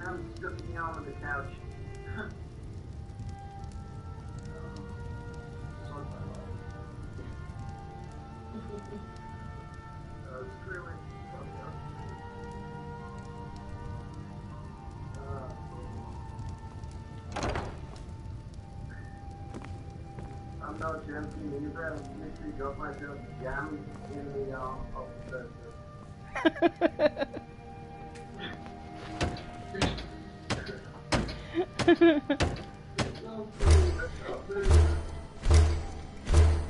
I'm stuck me on the couch. no jumping either. I literally got myself jammed in the arm of the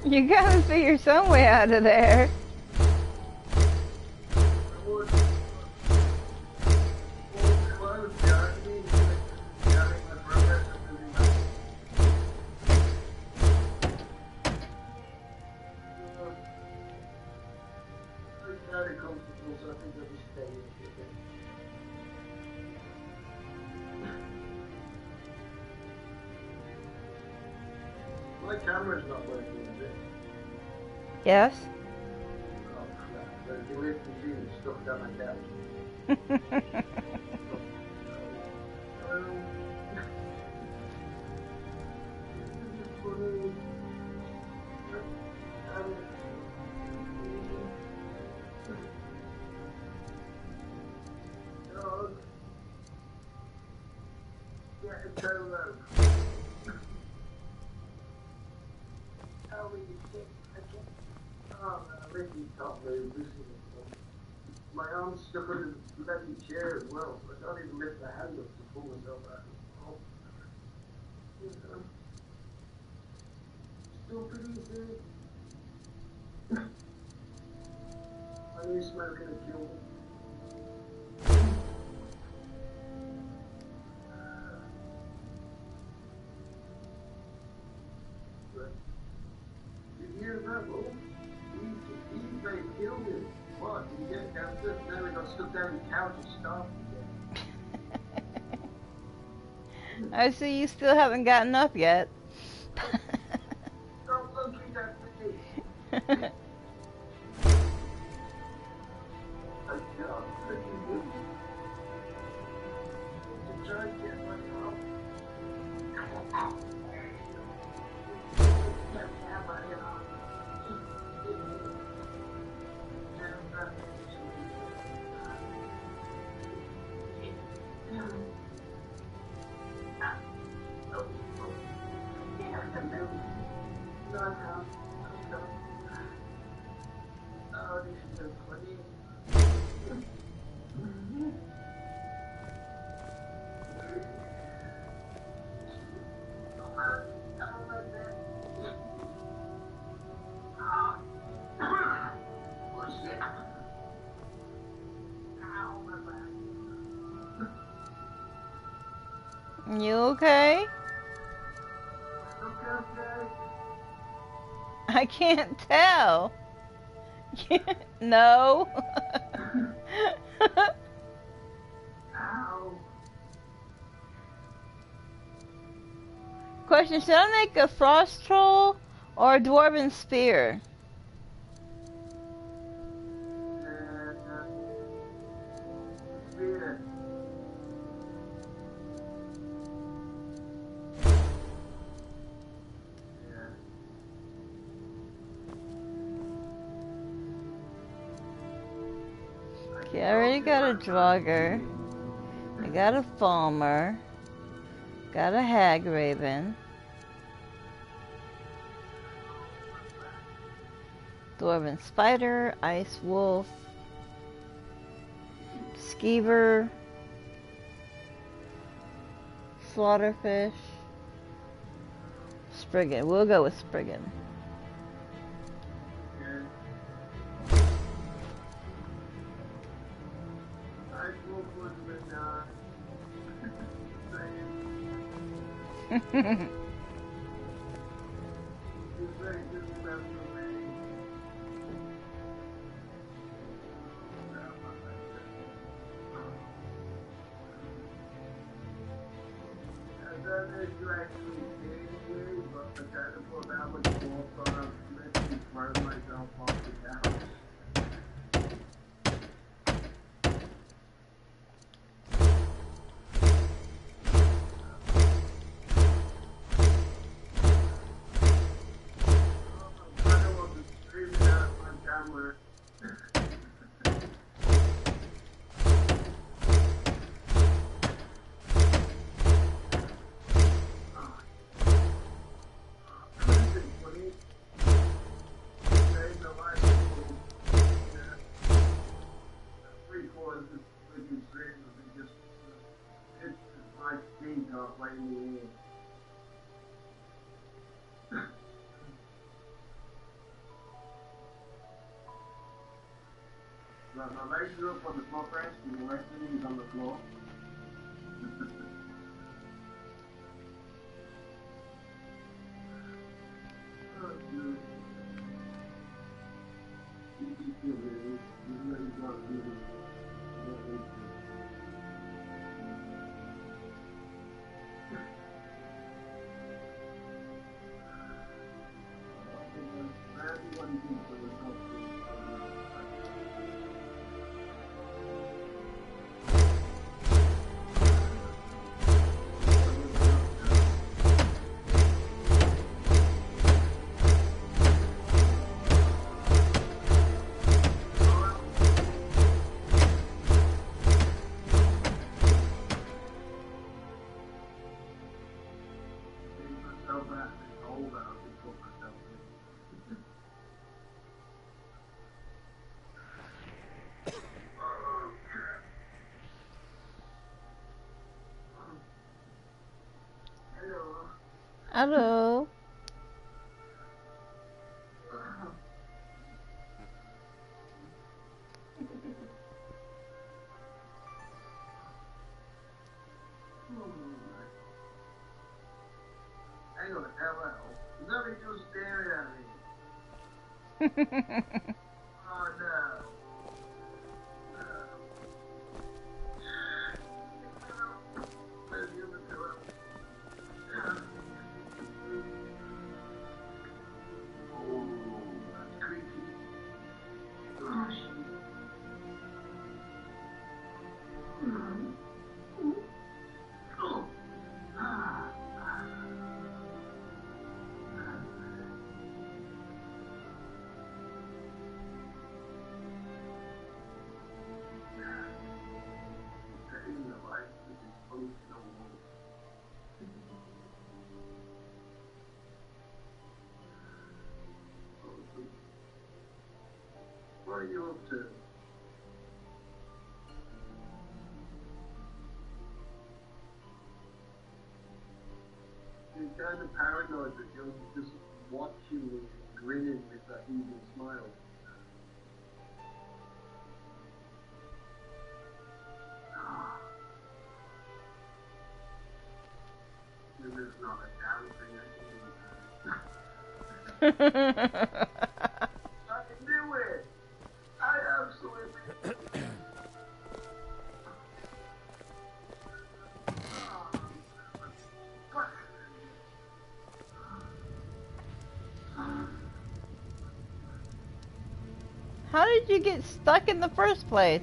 You gotta figure some way out of there. My camera's not working, is it? Yes? Oh crap, the USB is stuck down my couch. My arm's stuck on the bloody chair as well. I can't even lift the hand up to pull myself out. Oh. Still pretty easy. I knew smoking would kill me. Did you hear that, Will? They killed him. What? Did he get cancer? Now he got stuck down in the couch and starved again. I see you still haven't gotten up yet. Don't look at that thing. I can't freaking move. To try and get my arm. You okay? I can't tell. No. Question, should I make a frost troll or a dwarven spear? Okay, I already got a Draugr. I got a Falmer. Got a Hag Raven. Dwarven Spider, Ice Wolf, Skeever, Slaughterfish, Spriggan. We'll go with Spriggan. in the air. My legs are up on the footrest and the rest of it is on the floor. Oh, dude. You feel it. You know you got to do it. Hello. Hang on, hello. Is that me just staring at me? Oh no. Where's the other pillow? Oh, that's creepy. Oh, shit. Oh. Ah. What are you up to? You're kind of paranoid that you'll just watch you grinning with that evil smile. There's not a damn thing I can do. I can do it! I absolutely... How did you get stuck in the first place?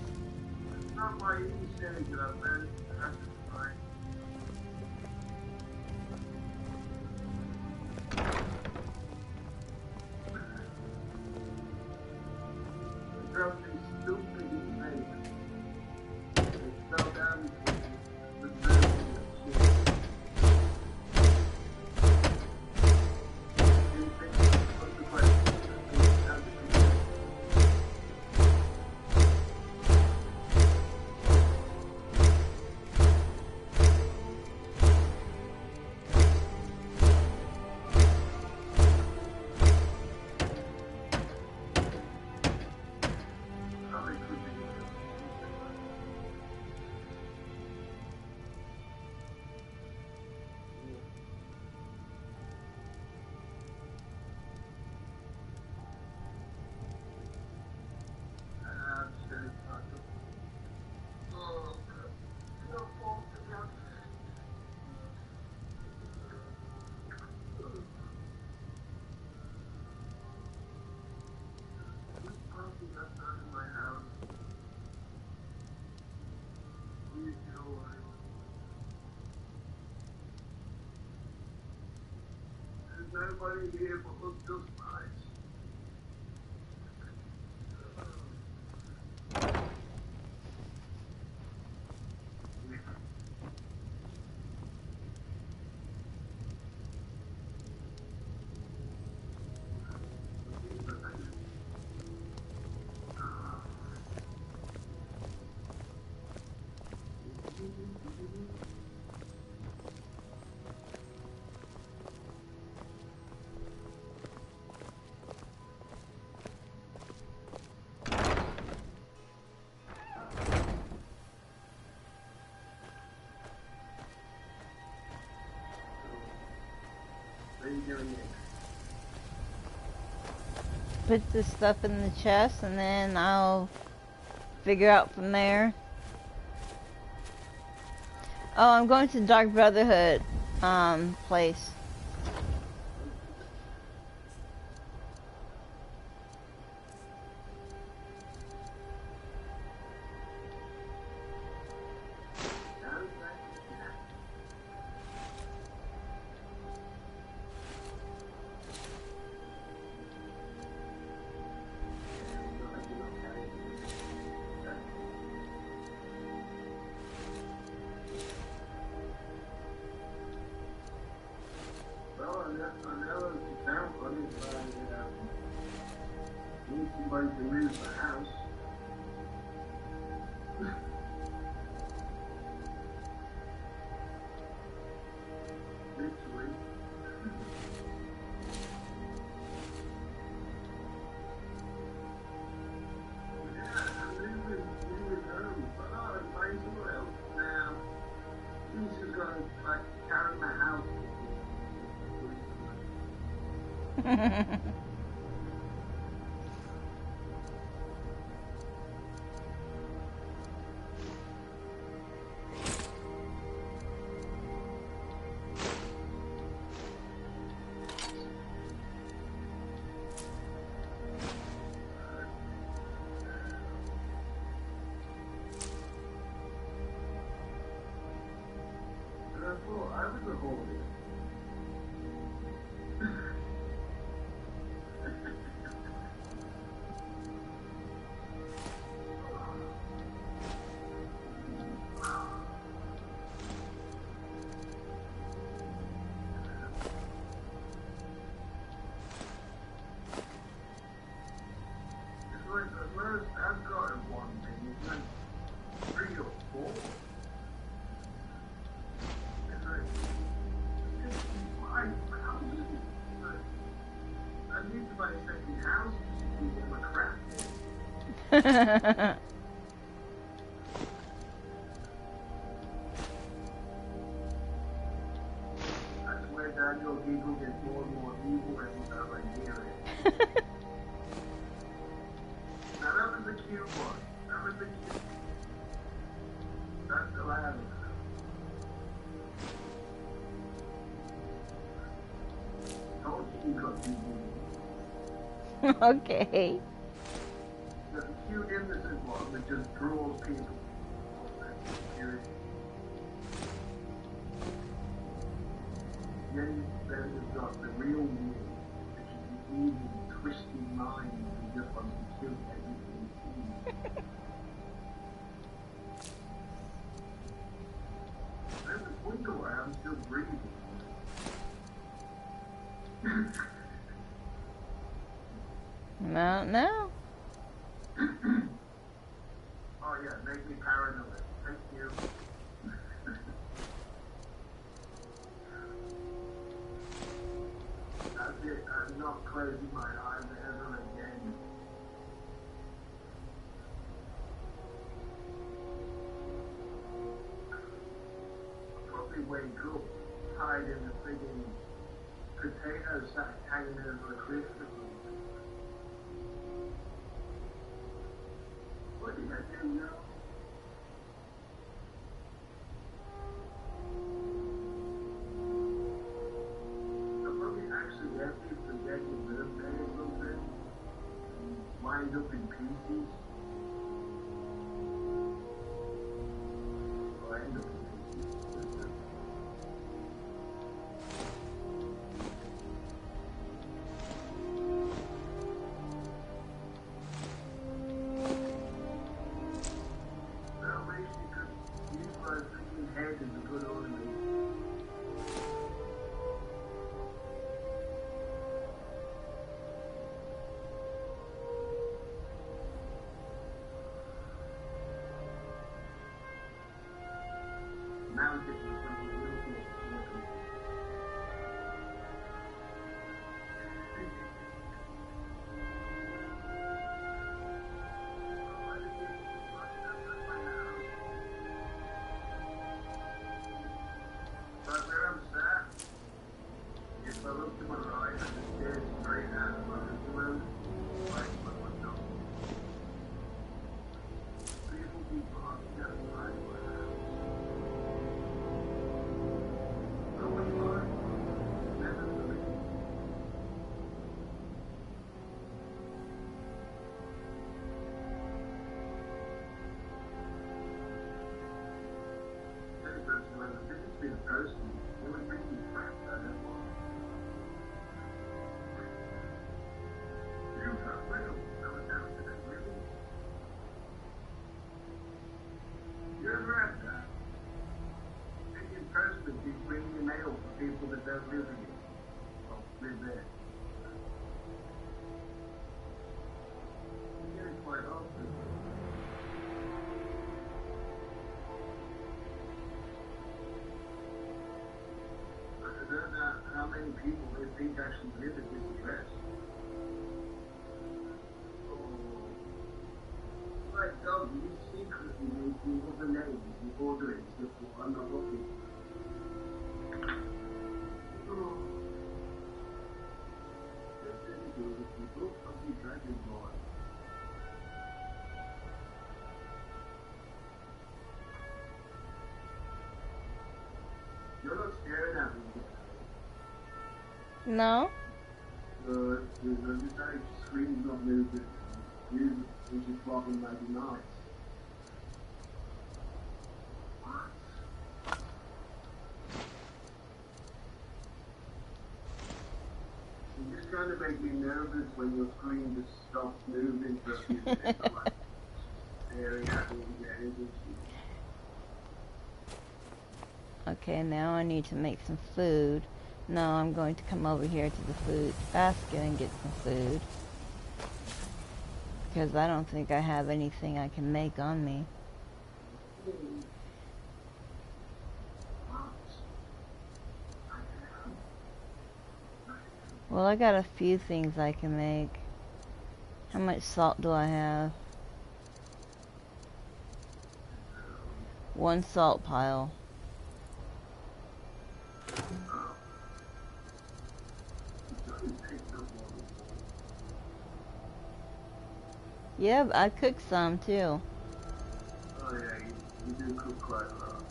It's not my initiative that I've managed to have to find. The girl is stupid in face. It fell down the ground and shit. Anything but the question. There's nobody here but us just nice. put this stuff in the chest and then I'll figure out from there. Oh, I'm going to Dark Brotherhood place. That's where Daniel Giggle gets more and more evil every time I hear it. Now that was a cute one. That was a cute. That's the last. Don't you got people. Okay. The cute innocent one that just draws people. Then you've got the real me, which is the evil, twisted mind who just wants to kill everything. There's a twinkle where I'm still breathing. No. Oh yeah, make me paranoid. Thank you. That's it. I'm not closing my eyes ever again. I'll probably wake up tied in a friggin' potato sack hanging over a cliff or something. What did I do now? I'll probably accidentally forget your birthday or something. Wind up in pieces. Or end up in pieces. How many people they think actually live at this address? Like, dog, you secretly make people the names before doing stuff for I'm not looking. You're not staring at me. No? The screen's not moving. Music is just blocking my nice. You're just trying to make me nervous when your screen just stops moving for a few minutes. I'm like staring at me again. Okay, now I need to make some food. No, I'm going to come over here to the food basket and get some food. Because I don't think I have anything I can make on me. Well, I got a few things I can make. How much salt do I have? 1 salt pile. Yeah, I cooked some too. Oh yeah, you do cook quite a lot.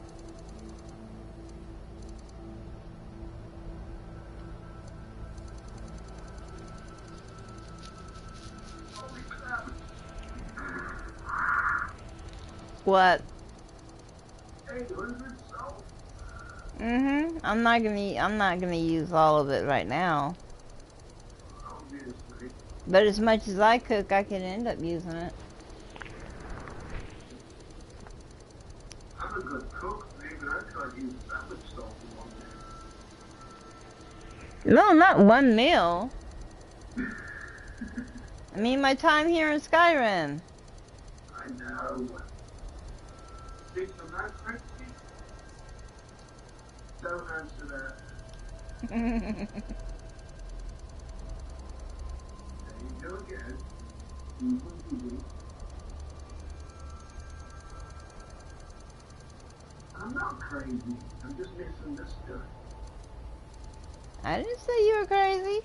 What? 800 salt? I'm not gonna use all of it right now. Obviously. But as much as I cook, I can end up using it. I'm a good cook, even I tried using that much salt in one day. No, not one meal. I mean my time here in Skyrim. I know. Think from that question? Don't answer that. There you go again. I'm not crazy. I'm just misunderstood. I didn't say you were crazy.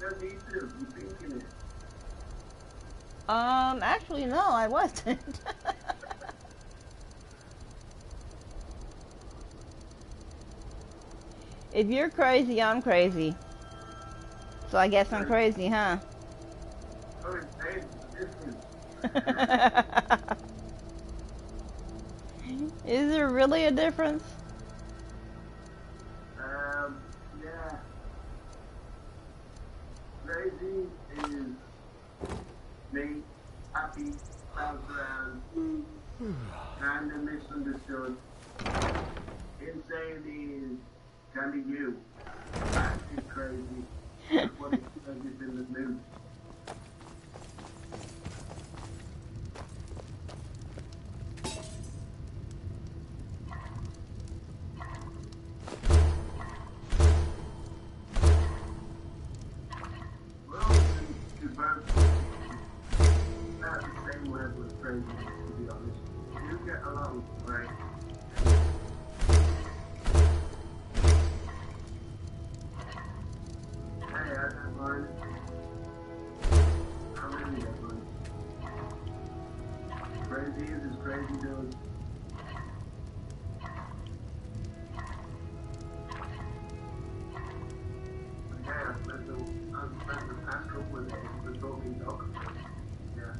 No, me too. You thinking it? Actually, no, I wasn't. If you're crazy, I'm crazy. So I guess I'm crazy, huh? Oh, it's different. Is there really a difference? Yeah. Crazy is me, happy, bounce around, kind of misunderstood. Insane is kind of you. That is crazy. That's what it says in the news. Not the same level of craziness, to be honest. You get along, right? Hey, I don't mind. I really don't mind. Crazy ideas is crazy, dude. Yeah, I've spent the past couple of days with the talking dog. Yeah.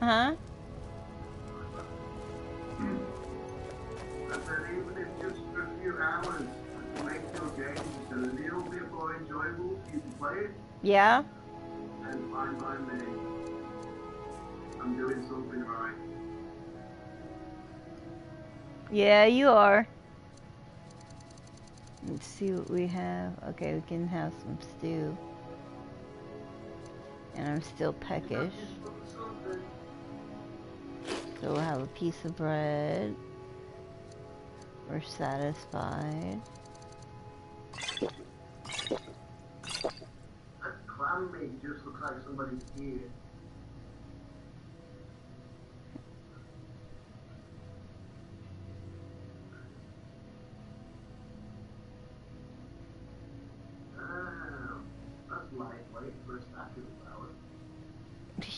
Huh? I said even if just for a few hours to make your game just a little bit more enjoyable, you can play it. Yeah. And fine by me. I'm doing something right. Yeah, you are. Let's see what we have. Okay, we can have some stew. And I'm still peckish. So we'll have a piece of bread. We're satisfied. That clam meat just looks like somebody's ear. Oh, that's lightweight for a statue of power.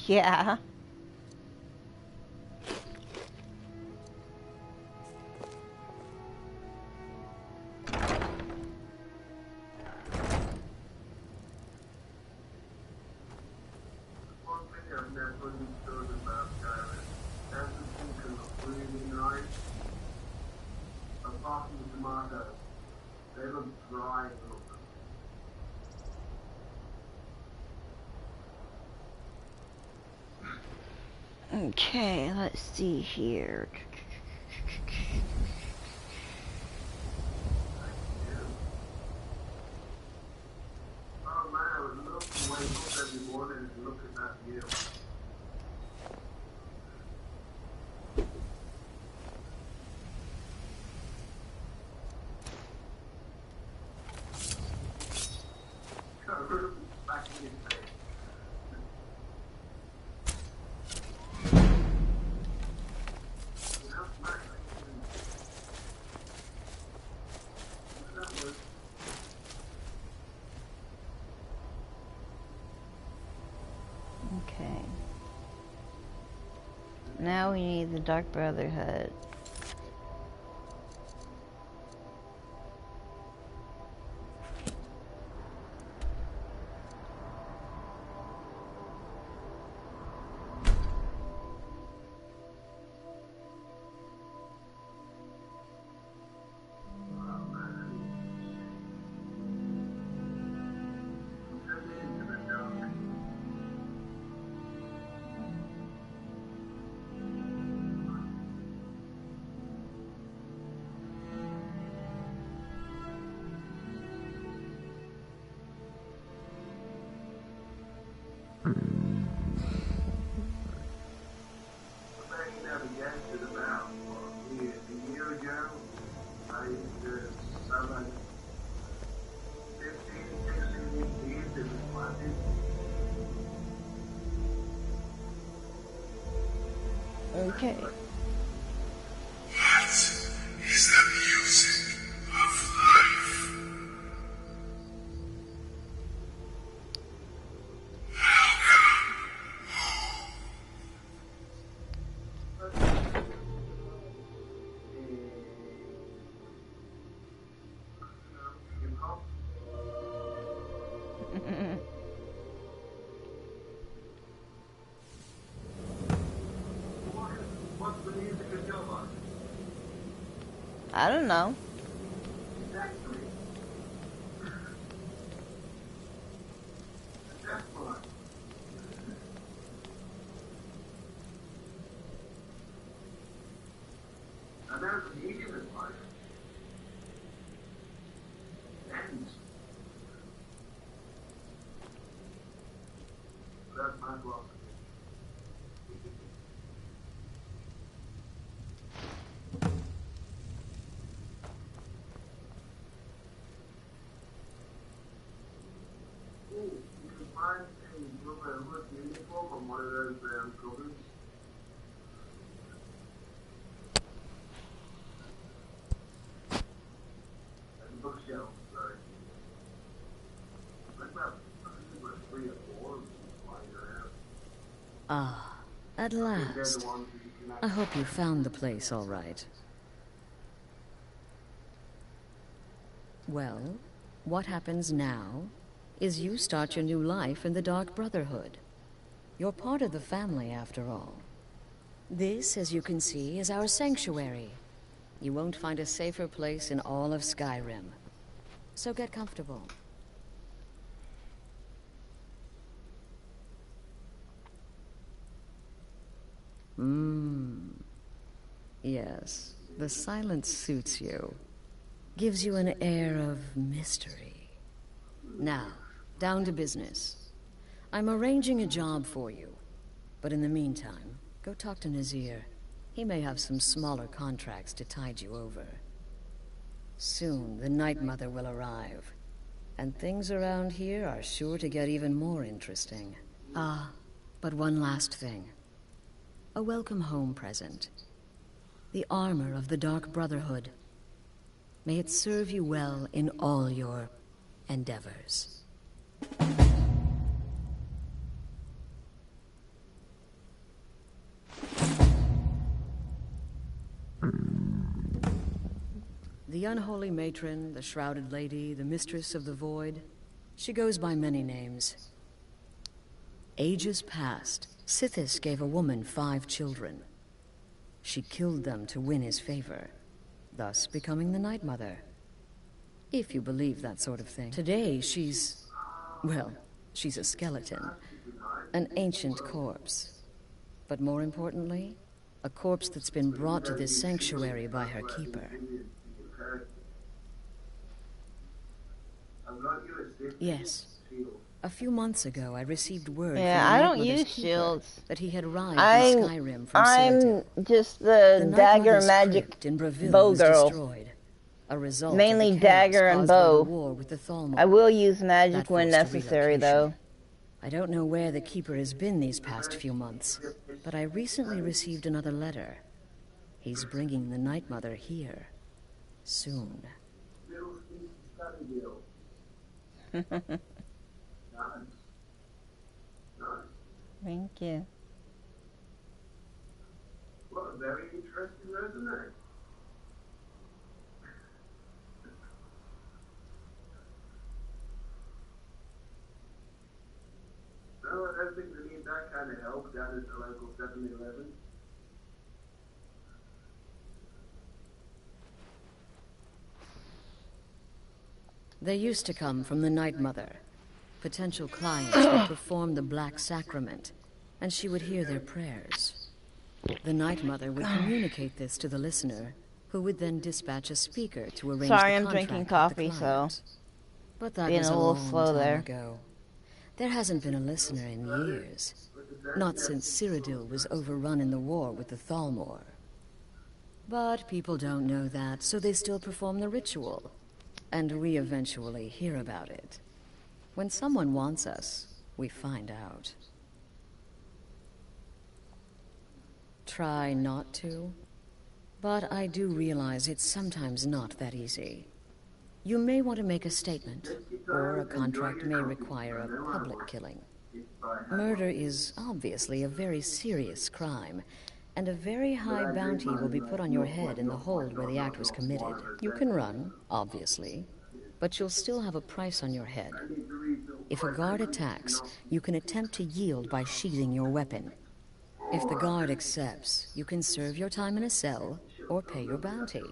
Yeah. Apart from the tomatoes, they look dry. Okay, let's see here. Oh man, I would love to wake up every morning and look at that view. Back in his face. Okay. Now we need the Dark Brotherhood. Okay. What is the music of life? I don't know. That's my block. You can find a blue and hood uniform on one of those covers. And bookshelf, sorry. Like about, I think it was 3 or 4 lying around. Ah, at last. I hope you found the place all right. Well, what happens now is you start your new life in the Dark Brotherhood. You're part of the family, after all. This, as you can see, is our sanctuary. You won't find a safer place in all of Skyrim. So get comfortable. Yes, the silence suits you. Gives you an air of mystery. Now, down to business. I'm arranging a job for you. But in the meantime, go talk to Nazir. He may have some smaller contracts to tide you over. Soon, the Night Mother will arrive. And things around here are sure to get even more interesting. Ah, but one last thing. A welcome home present. The armor of the Dark Brotherhood. May it serve you well in all your endeavors. The unholy matron, the shrouded lady, the mistress of the void. She goes by many names. Ages past, Sithis gave a woman 5 children. She killed them to win his favor, thus becoming the Night Mother. If you believe that sort of thing. Today, she's a skeleton. An ancient corpse. But more importantly, a corpse that's been brought to this sanctuary by her keeper. Yes. A few months ago, I received word from the I Night don't Mother's use keeper shields. that he had arrived in Skyrim from Cyrodiil. I'm just the Night dagger Mother's magic crypt in Bravil bow was girl. destroyed, a result Mainly of the chaos dagger and caused by the bow. war with the Thalmor. I will use magic That when forced a necessary, relocation. though. I don't know where the Keeper has been these past few months, but I recently received another letter. He's bringing the Night Mother here. Soon. Thank you. What a very interesting resume. No, I don't think we need that kind of help down at the local 7-Eleven. They used to come from the Night Mother. Potential clients would perform the Black Sacrament, and she would hear their prayers. The Night Mother would communicate this to the listener, who would then dispatch a speaker to arrange Sorry, the I'm contract drinking with coffee, the so client. But that being was a little long slow time there. ago. There hasn't been a listener in years. Not since Cyrodiil was overrun in the war with the Thalmor. But people don't know that, so they still perform the ritual. And we eventually hear about it. When someone wants us, we find out. Try not to. But I do realize it's sometimes not that easy. You may want to make a statement, or a contract may require a public killing. Murder is obviously a very serious crime, and a very high bounty will be put on your head in the hold where the act was committed. You can run, obviously, but you'll still have a price on your head. If a guard attacks, you can attempt to yield by sheathing your weapon. If the guard accepts, you can serve your time in a cell or pay your bounty.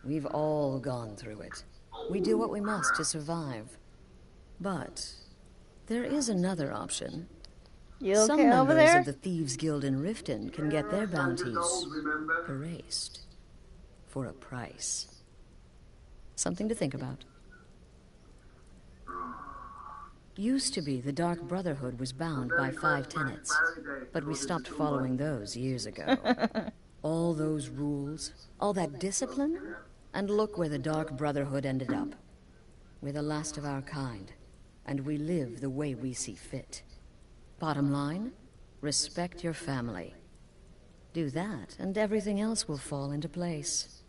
We've all gone through it. We do what we must to survive. But there is another option. You Some okay over members there? of the Thieves Guild in Riften can get their bounties erased for a price. Something to think about. Used to be the Dark Brotherhood was bound by 5 tenets, but we stopped following those years ago. All those rules, all that discipline, and look where the Dark Brotherhood ended up. We're the last of our kind, and we live the way we see fit. Bottom line, respect your family. Do that, and everything else will fall into place.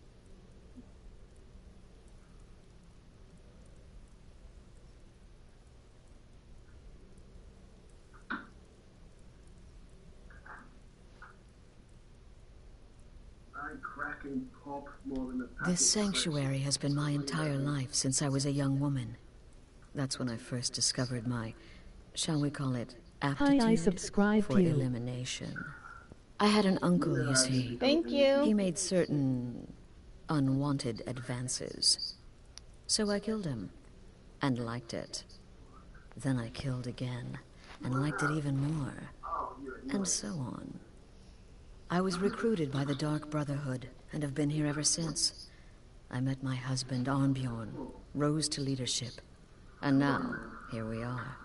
This sanctuary has been my entire life since I was a young woman. That's when I first discovered my, shall we call it, aptitude I subscribe for to you. elimination. I had an uncle, you see. Thank you. He made certain unwanted advances. So I killed him, and liked it. Then I killed again, and liked it even more. And so on. I was recruited by the Dark Brotherhood, and have been here ever since. I met my husband, Arnbjorn, rose to leadership, and now, here we are.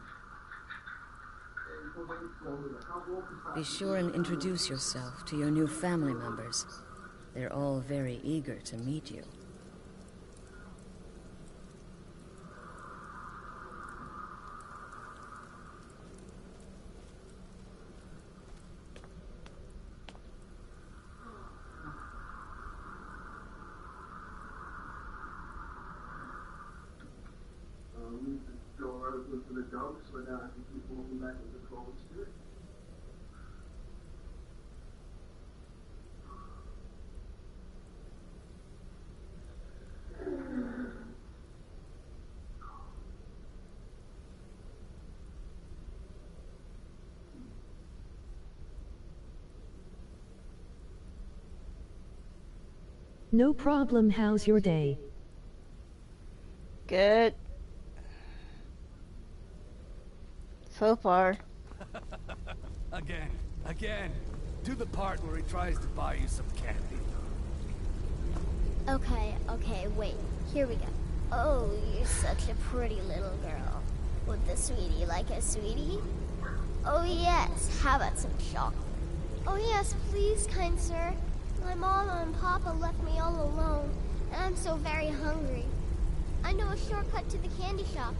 Be sure and introduce yourself to your new family members. They're all very eager to meet you. Door open for the dogs, so now I can keep walking back with the clothes to it. No problem, how's your day? Good. So far. Again. To the part where he tries to buy you some candy. Okay, wait. Here we go. Oh, you're such a pretty little girl. Would the sweetie like a sweetie? Oh yes, how about some chocolate? Oh yes, please, kind sir. My mama and papa left me all alone, and I'm so very hungry. I know a shortcut to the candy shop,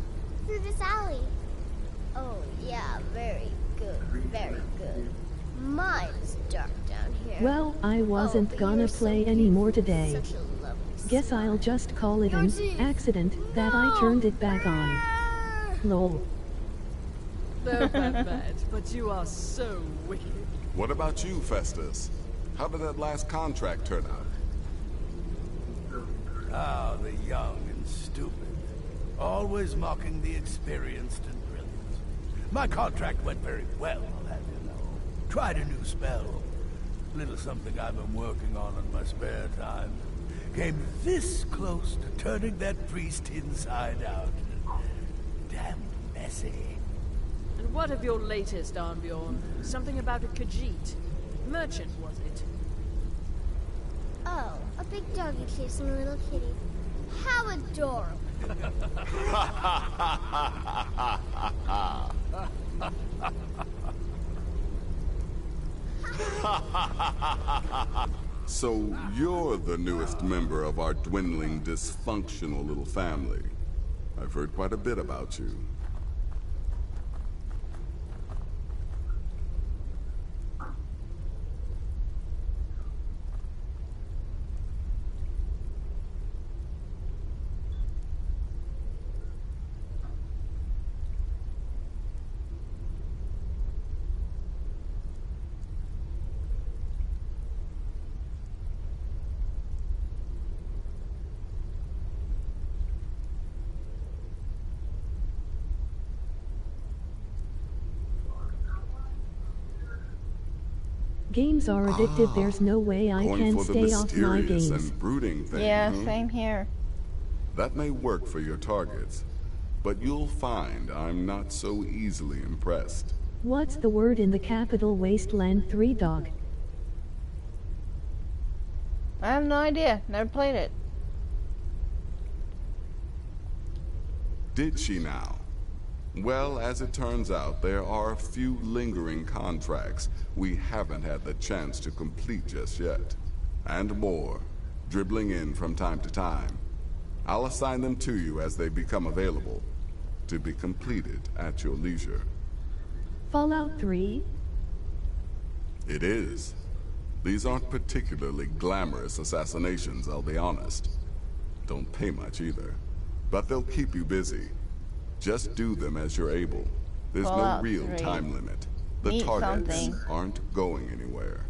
through this alley. Oh yeah, very good, very good. Mine's dark down here. Well, I wasn't gonna play anymore today. Guess I'll just call it an accident that I turned it back on. Lol. No bad, but you are so wicked. What about you, Festus? How did that last contract turn out? Ah, the young and stupid. Always mocking the experienced and brilliant. My contract went very well, I'll have you know. Tried a new spell. Little something I've been working on in my spare time. Came this close to turning that priest inside out. Damn messy. And what of your latest, Arnbjorn? Something about a Khajiit. Merchant, was it? Oh, a big doggy chasing a little kitty. How adorable. So you're the newest member of our dwindling, dysfunctional little family. I've heard quite a bit about you. Games are addictive, there's no way I can stay off my games. And brooding thing, yeah, same here. That may work for your targets, but you'll find I'm not so easily impressed. What's the word in the capital wasteland 3, dog? I have no idea. Never played it. Did she now? Well, as it turns out, there are a few lingering contracts we haven't had the chance to complete just yet. And more, dribbling in from time to time. I'll assign them to you as they become available, to be completed at your leisure. Fallout 3? It is. These aren't particularly glamorous assassinations, I'll be honest. Don't pay much either. But they'll keep you busy. Just do them as you're able. There's no real time limit. The targets aren't going anywhere.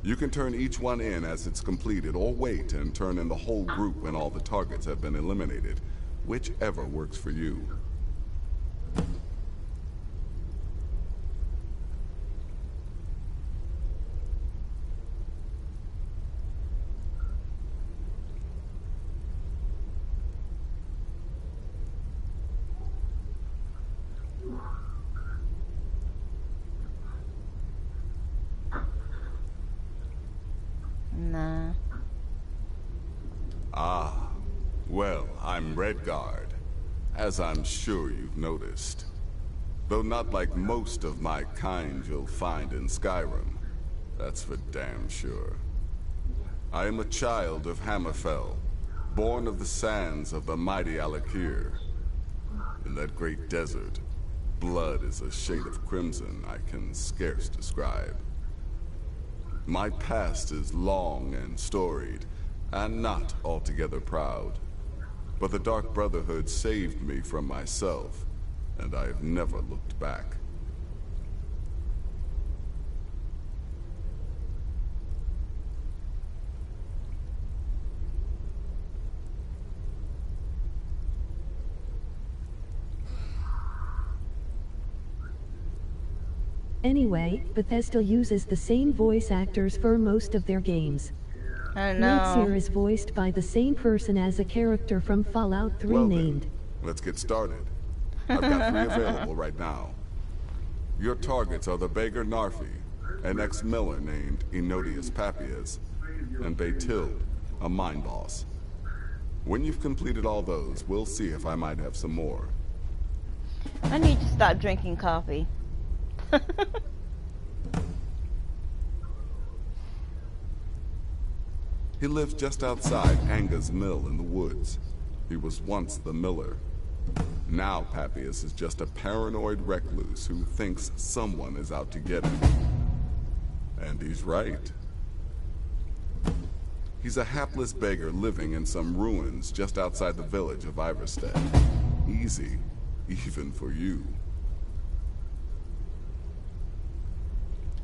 You can turn each one in as it's completed, or wait and turn in the whole group when all the targets have been eliminated. Whichever works for you. Nah. Ah, well, I'm Redguard, as I'm sure you've noticed. Though not like most of my kind you'll find in Skyrim. That's for damn sure. I am a child of Hammerfell, born of the sands of the mighty Alakir. In that great desert, blood is a shade of crimson I can scarce describe. My past is long and storied, and not altogether proud. But the Dark Brotherhood saved me from myself, and I have never looked back. Anyway, Bethesda uses the same voice actors for most of their games. I know. Mixer is voiced by the same person as a character from Fallout 3 named. Let's get started. I've got 3 available right now. Your targets are the beggar Narfi, an ex-miller named Enodius Papias, and Baytild, a mine boss. When you've completed all those, we'll see if I might have some more. I need to stop drinking coffee. He lives just outside Anga's mill in the woods. He was once the miller. Now Papias is just a paranoid recluse who thinks someone is out to get him. And he's right. He's a hapless beggar living in some ruins just outside the village of Iverstead. Easy, even for you.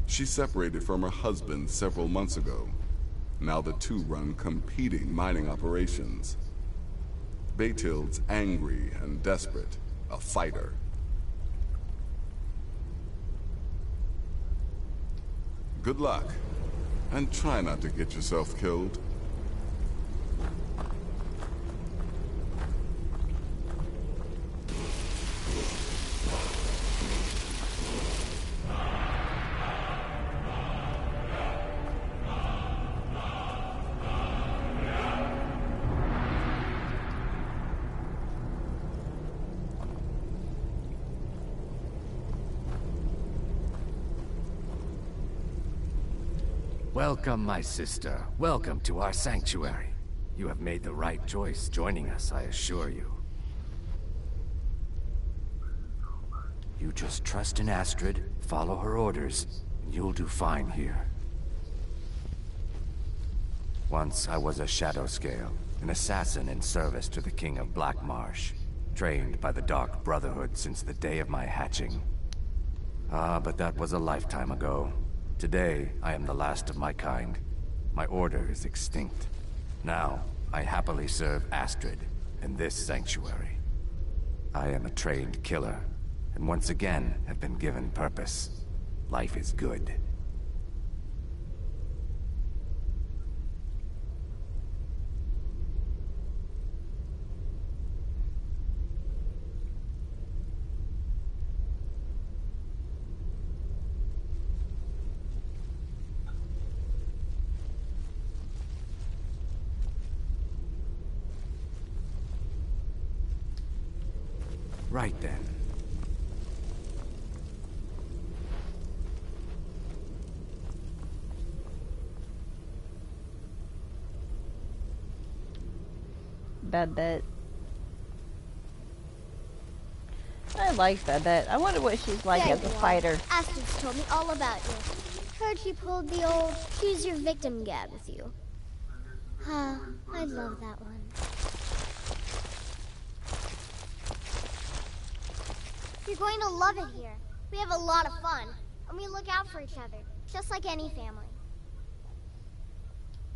She separated from her husband several months ago. Now the two run competing mining operations. Baytild's angry and desperate, a fighter. Good luck, and try not to get yourself killed. Welcome, my sister. Welcome to our sanctuary. You have made the right choice joining us, I assure you. You just trust in Astrid, follow her orders, and you'll do fine here. Once I was a Shadowscale, an assassin in service to the King of Blackmarsh, trained by the Dark Brotherhood since the day of my hatching. Ah, but that was a lifetime ago. Today, I am the last of my kind. My order is extinct. Now, I happily serve Astrid in this sanctuary. I am a trained killer, and once again have been given purpose. Life is good. Right then. Babette. I like Babette. I wonder what she's like There as a you are. fighter. Astrid's told me all about you. Heard you pulled the old choose your victim gag with you. Huh, I love that one. You're going to love it here. We have a lot of fun, and we look out for each other, just like any family.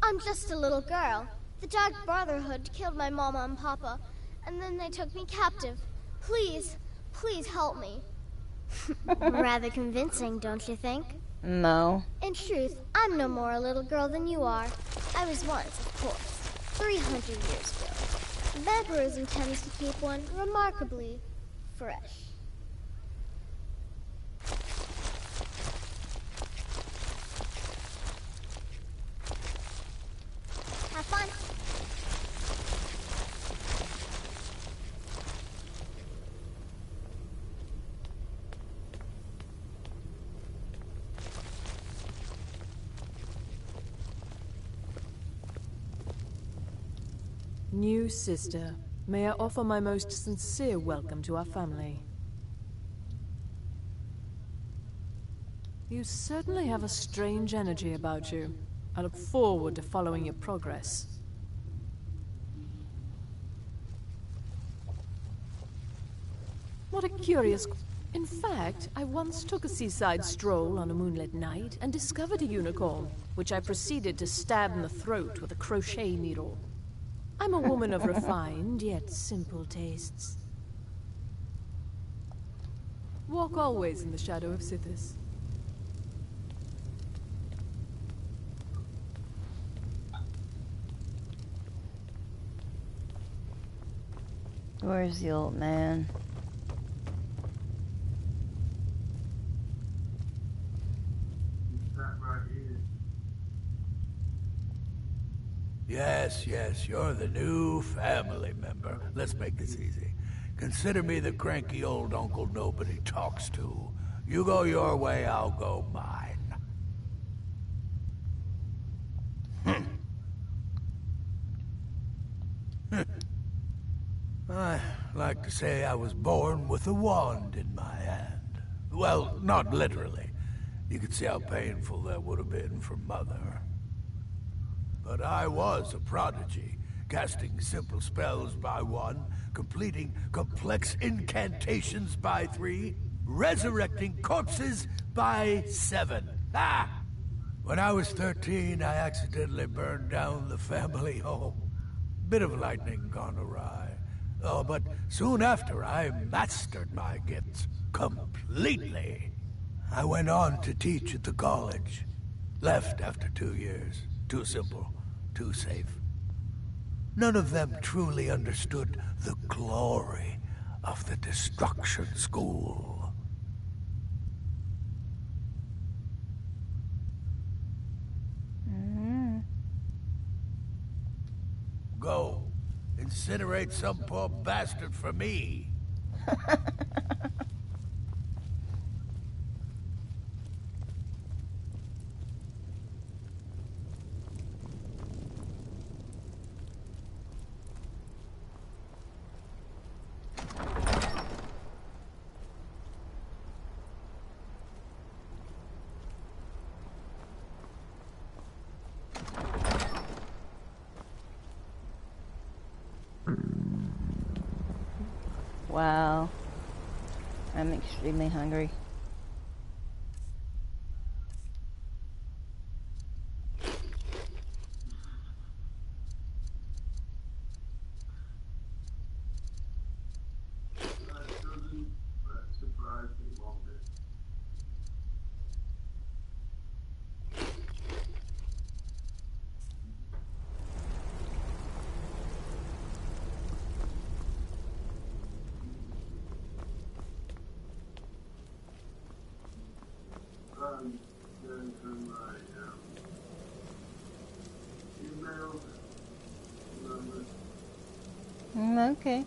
I'm just a little girl. The Dark Brotherhood killed my mama and papa, and then they took me captive. Please, please help me. Rather convincing, don't you think? No. In truth, I'm no more a little girl than you are. I was once, of course, 300 years ago. Vampirism tends to keep one remarkably fresh. Have fun. New sister, may I offer my most sincere welcome to our family. You certainly have a strange energy about you. I look forward to following your progress. What a curious... In fact, I once took a seaside stroll on a moonlit night and discovered a unicorn, which I proceeded to stab in the throat with a crochet needle. I'm a woman of refined, yet simple tastes. Walk always in the shadow of Sithis. Where's the old man? Yes, yes, you're the new family member. Let's make this easy. Consider me the cranky old uncle nobody talks to. You go your way, I'll go mine. I like to say I was born with a wand in my hand. Well, not literally. You could see how painful that would have been for Mother. But I was a prodigy, casting simple spells by 1, completing complex incantations by 3, resurrecting corpses by 7. Ah! When I was 13, I accidentally burned down the family home. Bit of lightning gone awry. Oh, but soon after, I mastered my gifts completely. I went on to teach at the college. Left after 2 years. Too simple, too safe. None of them truly understood the glory of the Destruction School. Go. Incinerate some poor bastard for me. Wow. I'm extremely hungry. Emails. Okay.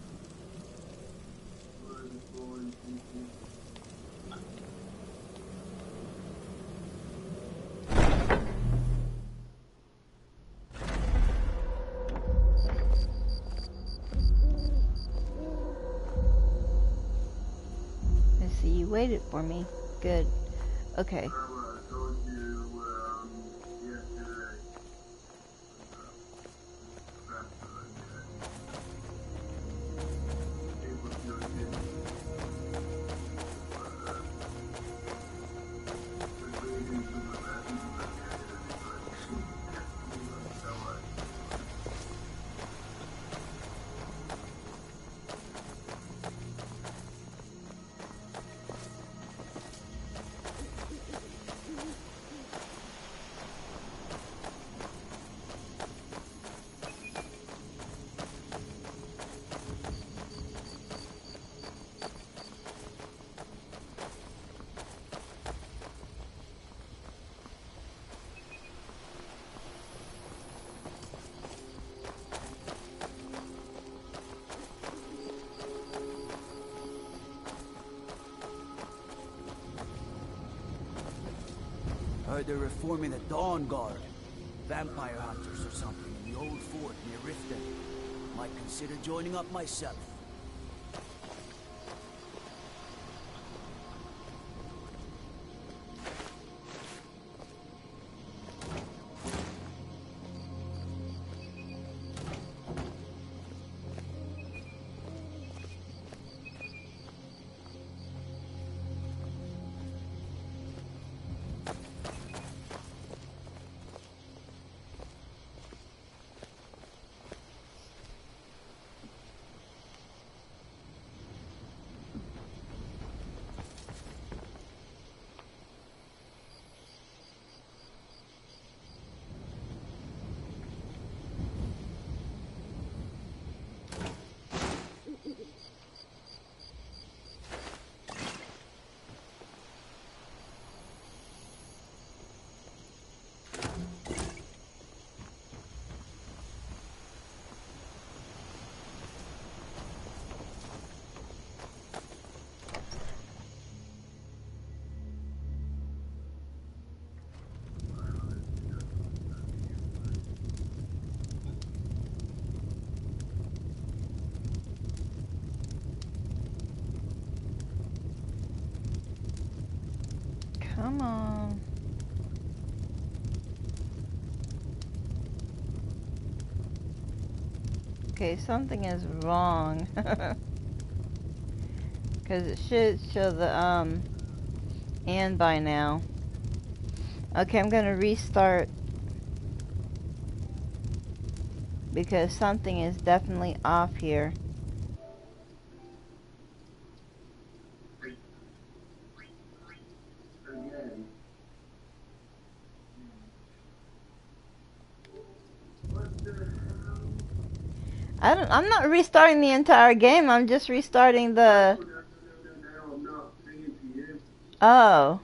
waited for me. Good. Okay. Heard they're reforming the Dawn Guard. Vampire hunters or something in the old fort near Riften. Might consider joining up myself. Come on. Okay, something is wrong. Because it should show the end by now. Okay, I'm gonna restart. Because something is definitely off here. I'm not restarting the entire game, I'm just restarting the... Oh.